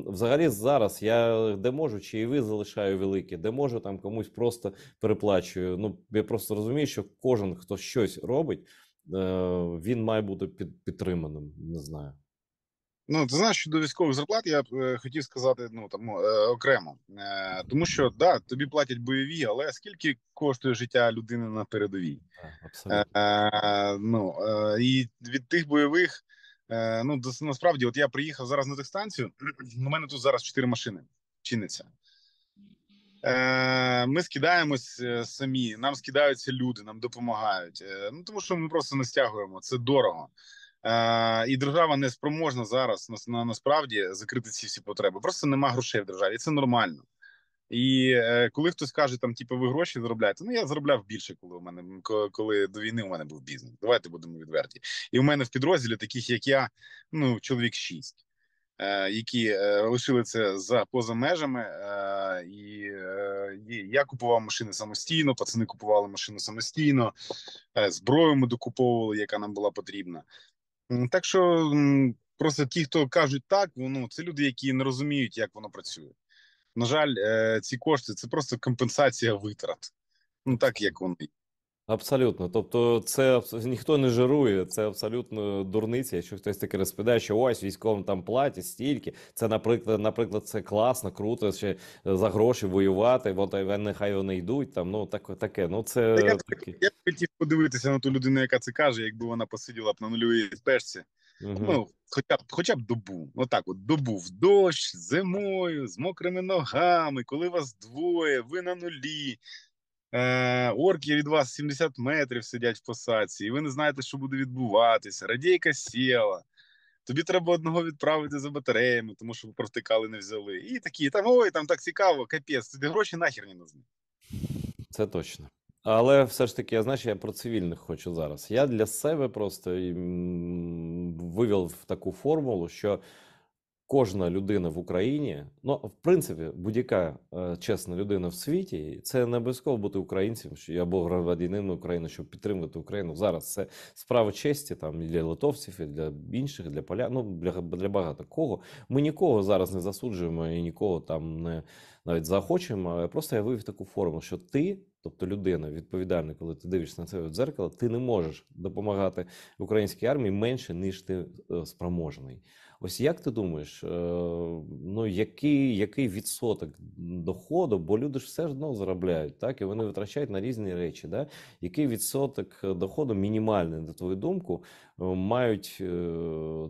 взагалі зараз я де можу, чаєві залишаю великі, де можу, там комусь просто переплачую. Я просто розумію, що кожен, хто щось робить, він має бути підтриманим, не знаю. Ти знаєш, щодо військових зарплат, я б хотів сказати окремо. Тому що, да, тобі платять бойові, але скільки коштує життя людини на передовій? Так, абсолютно. І від тих бойових, насправді, от я приїхав зараз на техстанцію, у мене тут зараз 4 машини чиниться. Ми скидаємось самі, нам скидаються люди, нам допомагають. Тому що ми просто не стягуємо, це дорого. І держава не спроможна зараз насправді закрити ці всі потреби. Просто нема грошей в державі, і це нормально. І коли хтось каже, там, типу, ви гроші заробляєте, я заробляв більше, коли до війни у мене був бізнес. Давайте будемо відверті. І у мене в підрозділі таких, як я, чоловік 6. Які лишили це поза межами, і я купував машини самостійно, пацани купували машину самостійно, зброю ми докуповували, яка нам була потрібна. Так що просто ті, хто кажуть так, це люди, які не розуміють, як воно працює. На жаль, ці кошти – це просто компенсація витрат. Так, як вони. Абсолютно. Тобто це ніхто не жирує, це абсолютно дурниця. Якщо хтось таке розповідає, що ось військовим там платять стільки, це, наприклад, це класно, круто, ще за гроші воювати, нехай вони йдуть, там, таке. Це таке. Я б хотів подивитися на ту людину, яка це каже, якби вона посиділа б на нульовій спешці. Угу. Хоча б добу. Добу в дощ, зимою, з мокрими ногами, коли вас двоє, ви на нулі. Орки від вас 70 метрів сидять в посадці, і ви не знаєте, що буде відбуватися. Радійка сіла. Тобі треба одного відправити за батареями, тому що ви провтикали, не взяли. І такі, там так цікаво, капець, тобі гроші нахер не нужні. Це точно. Але все ж таки, я про цивільних хочу зараз. Я для себе просто вивів таку формулу, що кожна людина в Україні, в принципі, будь-яка чесна людина в світі, це не обов'язково бути українцем або громадянином України, щоб підтримувати Україну. Зараз це справа честі там і для литовців, і для інших, для поляків, для багато кого. Ми нікого зараз не засуджуємо і нікого там не навіть заохочуємо. Просто я вивів таку формулу, що ти, тобто людина відповідальна, коли ти дивишся на це в дзеркало, ти не можеш допомагати українській армії менше, ніж ти спроможний. Ось як ти думаєш, ну який відсоток доходу, бо люди ж все одно заробляють, так, і вони витрачають на різні речі, да? Який відсоток доходу мінімальний, на твою думку, мають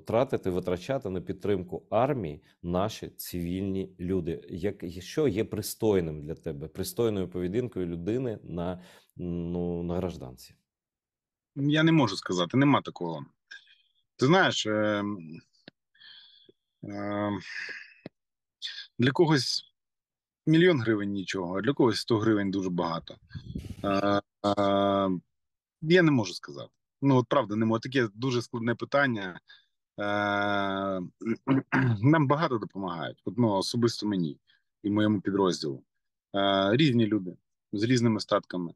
тратити, витрачати на підтримку армії наші цивільні люди? Що є пристойним для тебе, пристойною поведінкою людини на, ну, на гражданці? Я не можу сказати, нема такого. Ти знаєш, е, для когось 1 000 000 гривень нічого, а для когось 100 гривень дуже багато. Е, е, я не можу сказати. Ну, от правда, не можу. Таке дуже складне питання. Нам багато допомагають. От, ну, особисто мені і моєму підрозділу. Різні люди з різними статками.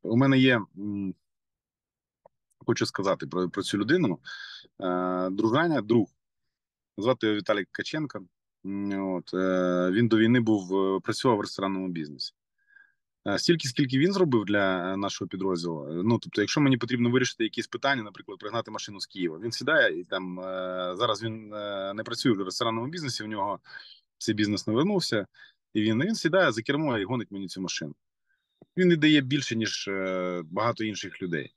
У мене є, хочу сказати про цю людину. Друг. Звати його Віталій Ткаченко. Він до війни працював в ресторанному бізнесі. Стільки, скільки він зробив для нашого підрозділу. Ну, тобто, якщо мені потрібно вирішити якісь питання, наприклад, пригнати машину з Києва, він сідає і там зараз він не працює в ресторанному бізнесі. В нього цей бізнес не вернувся, і він сідає за кермо і гонить мені цю машину. Він не дає більше, ніж багато інших людей.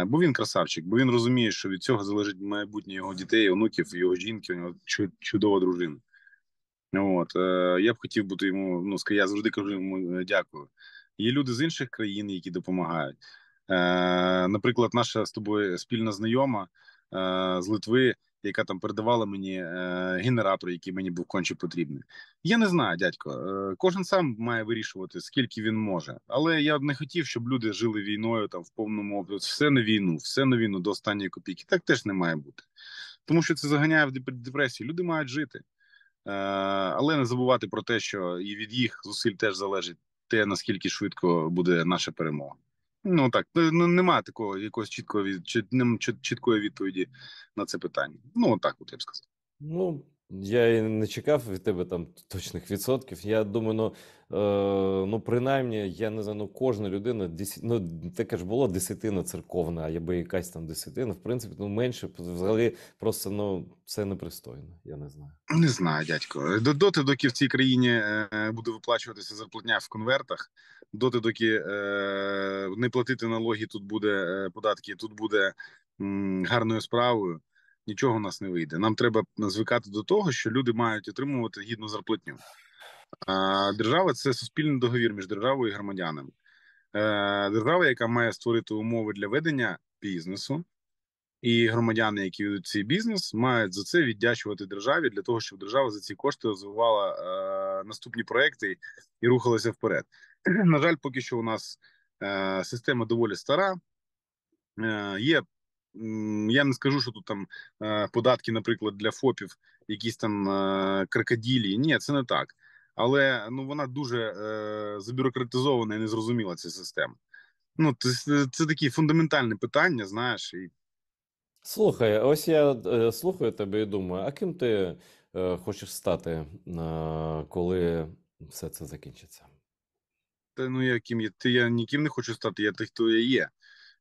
Бо він красавчик, бо він розуміє, що від цього залежить майбутнє його дітей, онуків, його жінки, у нього чудова дружина. Я б хотів бути йому, ну, я завжди кажу йому дякую. Є люди з інших країн, які допомагають. Наприклад, наша з тобою спільна знайома з Литви, яка там передавала мені генератор, який мені був конче потрібний. Я не знаю, дядько. Кожен сам має вирішувати, скільки він може. Але я б не хотів, щоб люди жили війною там в повному обсязі. Все на війну до останньої копійки. Так теж не має бути. Тому що це заганяє в депресію. Люди мають жити. Але не забувати про те, що і від їх зусиль теж залежить те, наскільки швидко буде наша перемога. Ну так, немає такого якогось чіткої відповіді на це питання. Ну, отак, от я б сказав. Ну, я і не чекав від тебе там точних відсотків. Я думаю, ну принаймні, я не знаю, ну кожна людина, ну таке ж було десятина церковна, або якась там десятина, в принципі, ну менше, взагалі, просто, ну, це непристойно, я не знаю. Не знаю, дядько. Доки в цій країні буде виплачуватися зарплатня в конвертах, доки не платити налоги тут буде, податки, тут буде гарною справою, нічого у нас не вийде. Нам треба звикати до того, що люди мають отримувати гідну зарплатню. Держава – це суспільний договір між державою і громадянами. Держава, яка має створити умови для ведення бізнесу, і громадяни, які ведуть цей бізнес, мають за це віддячувати державі для того, щоб держава за ці кошти розвивала наступні проекти і рухалася вперед. На жаль, поки що у нас система доволі стара. Є, я не скажу, що тут там податки, наприклад, для ФОПів, якісь там крокодилії. Ні, це не так. Але ну вона дуже забюрократизована і незрозуміла ця система. Ну, це такі фундаментальні питання, знаєш, і Слухай, ось я слухаю тебе і думаю, а ким ти хочеш стати, коли все це закінчиться? ну я ніким не хочу стати, я тих, хто я є.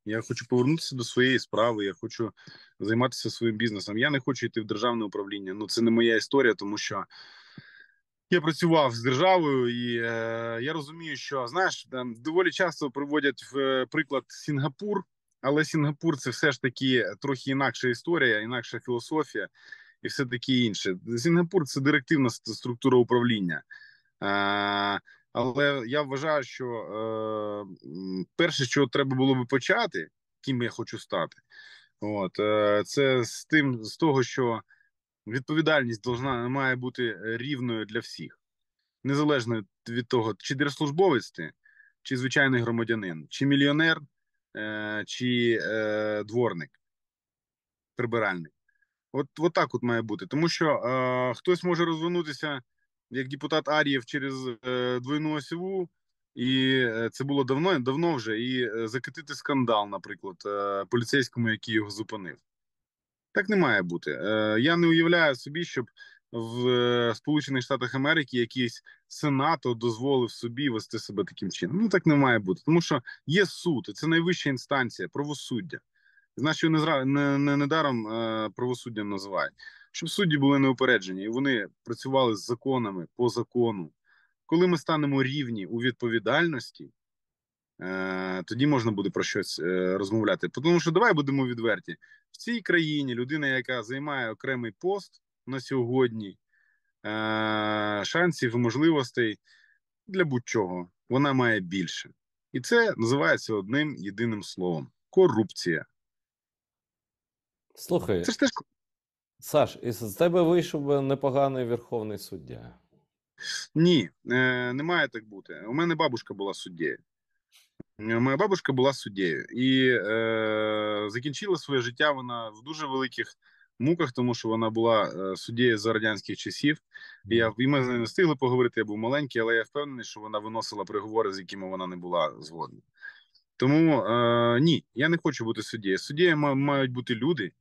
Я хочу повернутися до своєї справи, я хочу займатися своїм бізнесом. Я не хочу йти в державне управління. Ну, це не моя історія, тому що я працював з державою, і я розумію, що знаєш, там доволі часто приводять в приклад Сінгапур, але Сінгапур це все ж таки трохи інакша історія, інакша філософія і все таке інше. Сінгапур це директивна структура управління. Але я вважаю, що перше, що треба було би почати, ким я хочу стати, це з того, що відповідальність має бути рівною для всіх, незалежно від того, чи держслужбовець ти, чи звичайний громадянин, чи мільйонер, чи дворник, прибиральник. От так от має бути. Тому що хтось може розвинутися як депутат Ар'єв через двойну осьову, і це було давно вже, і закатити скандал, наприклад, поліцейському, який його зупинив. Так не має бути. Я не уявляю собі, щоб в Сполучених Штатах Америки якийсь сенатор дозволив собі вести себе таким чином. Ну так не має бути. Тому що є суд, і це найвища інстанція правосуддя. Знаєш, що недаром правосуддя називають. Щоб судді були неупереджені, і вони працювали з законами по закону. Коли ми станемо рівні у відповідальності, тоді можна буде про щось розмовляти. Тому що давай будемо відверті. В цій країні людина, яка займає окремий пост на сьогодні, шансів і можливостей для будь-чого, вона має більше. І це називається одним єдиним словом: корупція. Слухай, Це ж теж Саш, із тебе вийшов би непоганий верховний суддя. ні, не має так бути. У мене бабушка була суддєю. Моя бабушка була суддєю і закінчила своє життя вона в дуже великих муках, тому що вона була суддєю за радянських часів. І ми з нею не встигли поговорити, я був маленький, але я впевнений, що вона виносила приговори, з якими вона не була згодна. Тому ні, я не хочу бути суддєю. Суддєю мають бути люди,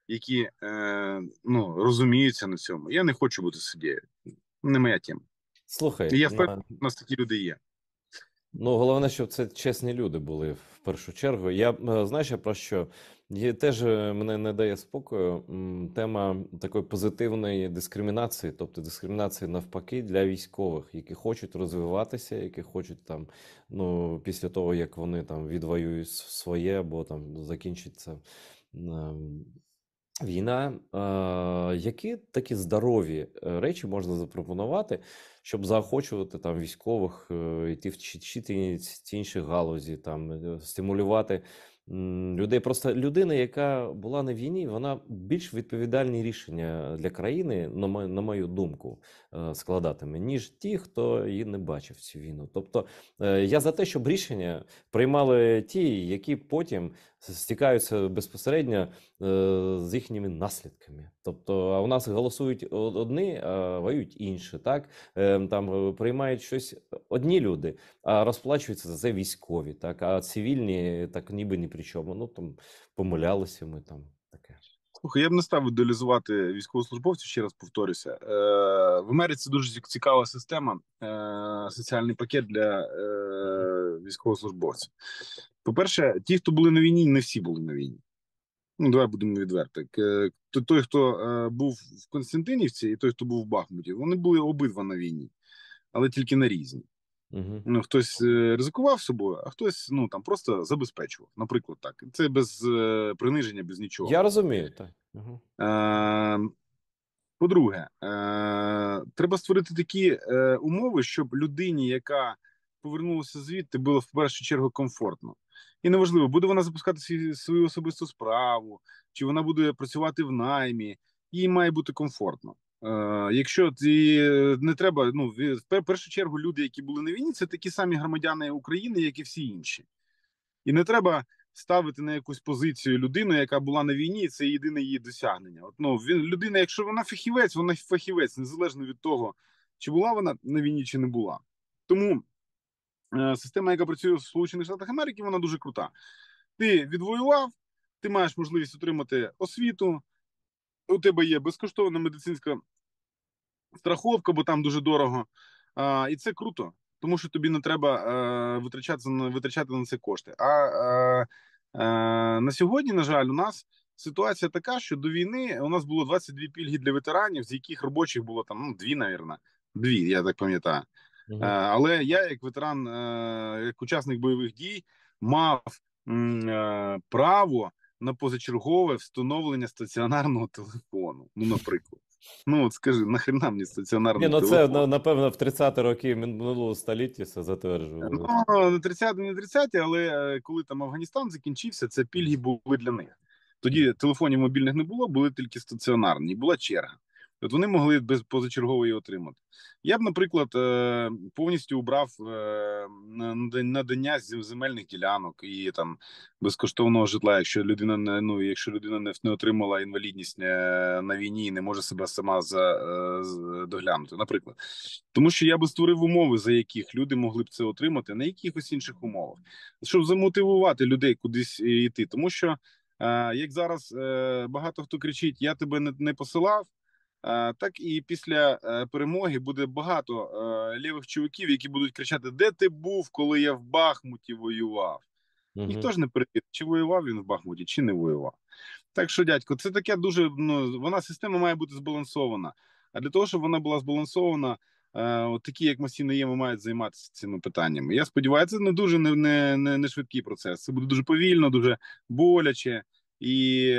які ну, розуміються на цьому. Я не хочу бути суддєю. Не моя тема. І Слухай, я впевнений, що у нас такі люди є. ну, головне, щоб це чесні люди були в першу чергу. Я знаєш, я про що? Теж мене не дає спокою тема такої позитивної дискримінації, тобто дискримінації навпаки для військових, які хочуть розвиватися, які хочуть там, ну, після того, як вони там відвоюють своє або там закінчиться війна. Які такі здорові речі можна запропонувати, щоб заохочувати там військових йти вчити ці інші галузі, там стимулювати людей? Просто людина, яка була на війні, вона більш відповідальні рішення для країни, на мою думку, складатиме, ніж ті, хто її не бачив цю війну. Тобто я за те, щоб рішення приймали ті, які потім стикаються безпосередньо з їхніми наслідками. Тобто, а у нас голосують одні, а воюють інші, так? Там приймають щось одні люди, а розплачуються за це військові, так? А цивільні так ніби ні при чому. Ну, там помилялися ми там таке. Слухай, я б не став ідеалізувати військовослужбовців, ще раз повторюся. В Америці дуже цікава система, соціальний пакет для військовослужбовців. По-перше, ті, хто були на війні, не всі були на війні. Ну, давай будемо відверті. Той, хто був в Константинівці, і той, хто був в Бахмуті, вони були обидва на війні, але тільки на різні. Угу. Ну, хтось ризикував собою, а хтось ну там просто забезпечував. Наприклад, так. Це без приниження, без нічого. Я розумію, так. Угу. По-друге, треба створити такі умови, щоб людині, яка повернулася звідти, було в першу чергу комфортно. І неважливо, буде вона запускати свою особисту справу, чи вона буде працювати в наймі, їй має бути комфортно. Якщо не треба, ну в першу чергу люди, які були на війні, це такі самі громадяни України, як і всі інші. І не треба ставити на якусь позицію людину, яка була на війні, і це єдине її досягнення. От, ну, людина, якщо вона фахівець, незалежно від того, чи була вона на війні, чи не була. Тому система, яка працює в Сполучених Штатах Америки, вона дуже крута. Ти відвоював, ти маєш можливість отримати освіту, у тебе є безкоштовна медицинська страховка, бо там дуже дорого. І це круто, тому що тобі не треба витрачати на це кошти. На сьогодні, на жаль, у нас ситуація така, що до війни у нас було 22 пільги для ветеранів, з яких робочих було там ну, дві, навірно. Дві, я так пам'ятаю. Угу. Але я, як ветеран, як учасник бойових дій, мав право на позачергове встановлення стаціонарного телефону. Ну, наприклад. Ну, от скажи, нахрена мені стаціонарний Ні, ну телефон? це, напевно, в 30-ті роки минулого століття це затверджували. Ну, не 30-ті, але коли там Афганістан закінчився, це пільги були для них. Тоді телефонів мобільних не було, були тільки стаціонарні, і була черга. От вони могли без позачергової отримати. Я б, наприклад, повністю убрав надання земельних ділянок і там безкоштовного житла, якщо людина не отримала інвалідність на війні і не може себе сама доглянути, наприклад. Тому що я би створив умови, за яких люди могли б це отримати на якихось інших умовах, щоб замотивувати людей кудись йти. Тому що, як зараз багато хто кричить, я тебе не посилав, так і після перемоги буде багато лівих чуваків, які будуть кричати: де ти був, коли я в Бахмуті воював? Ніхто ж не перевірить, чи воював він в Бахмуті, чи не воював. Так що, дядько, це таке дуже, ну, вона система має бути збалансована. А для того, щоб вона була збалансована, от такі, як Масі Наєми, мають займатися цими питаннями. Я сподіваюся, це не дуже не швидкий процес. Це буде дуже повільно, дуже боляче, і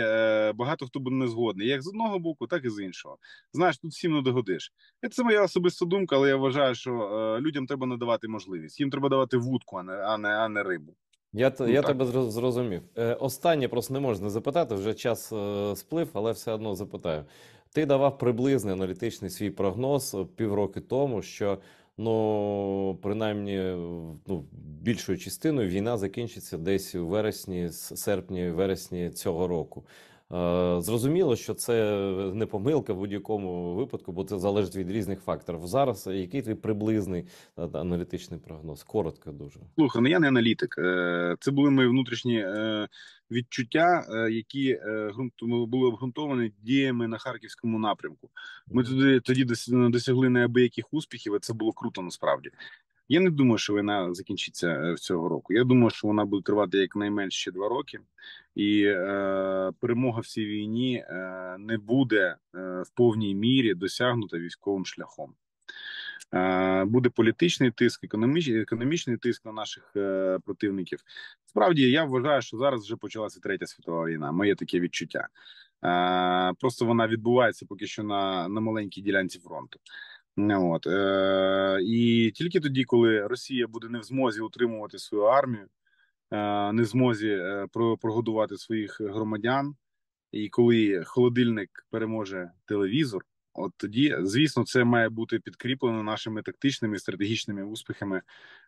багато хто буде не згодний. Як з одного боку, так і з іншого. Знаєш, тут всім не догодиш. Це моя особиста думка, але я вважаю, що людям треба надавати можливість. Їм треба давати вудку, а не рибу. Ну Я так. тебе зрозумів. Останнє просто не можна запитати, вже час сплив, але все одно запитаю. Ти давав приблизний аналітичний свій прогноз півроки тому, що ну, принаймні, ну, більшою частиною війна закінчиться десь у вересні, серпні-вересні цього року. Зрозуміло, що це не помилка в будь-якому випадку, бо це залежить від різних факторів. Зараз який твій приблизний аналітичний прогноз? Коротко дуже. Слухай, ну я не аналітик. Це були мої внутрішні відчуття, які були обґрунтовані діями на харківському напрямку. Ми тоді досягли неабияких успіхів, і це було круто насправді. Я не думаю, що війна закінчиться в цього року. Я думаю, що вона буде тривати якнайменше ще 2 роки, і перемога в цій війні не буде в повній мірі досягнута військовим шляхом. Буде політичний тиск, економічний тиск на наших противників. Справді, я вважаю, що зараз вже почалася Третя світова війна. Моє таке відчуття. Просто вона відбувається поки що на маленькій ділянці фронту. От. І тільки тоді, коли Росія буде не в змозі утримувати свою армію, не в змозі прогодувати своїх громадян, і коли холодильник переможе телевізор, от тоді, звісно, це має бути підкріплено нашими тактичними і стратегічними успіхами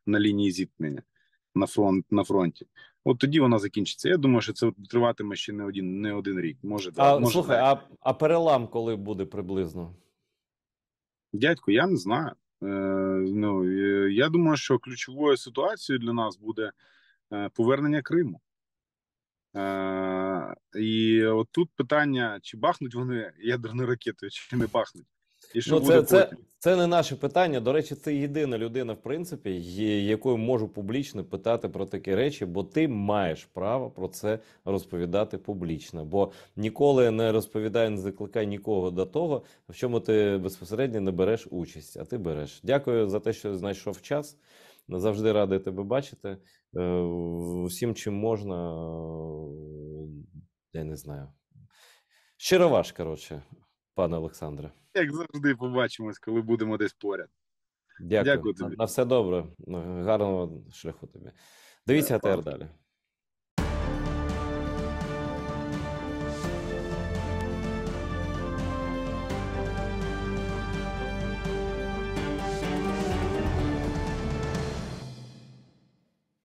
на лінії зіткнення на фронті. От тоді вона закінчиться. Я думаю, що це триватиме ще не один рік, може два. Може, Слухай, навіть. а перелам коли буде приблизно? Дядько, я не знаю. Ну, я думаю, що ключовою ситуацією для нас буде повернення Криму. І от тут питання, чи бахнуть вони ядерною ракетою, чи не бахнуть. І що Ну, буде потім? це не наше питання. До речі, ти єдина людина, в принципі, якою можу публічно питати про такі речі, бо ти маєш право про це розповідати публічно. Бо ніколи не розповідає, не закликай нікого до того, в чому ти безпосередньо не береш участь, а ти береш. Дякую за те, що знайшов час. Завжди радий тебе бачити. Усім, чим можна, я не знаю. Щиро ваш, коротше, пане Олександре. Як завжди побачимось, коли будемо десь поряд. Дякую. Дякую тобі. На все добре. Гарного шляху тобі. Дивіться АТR Пане. далі.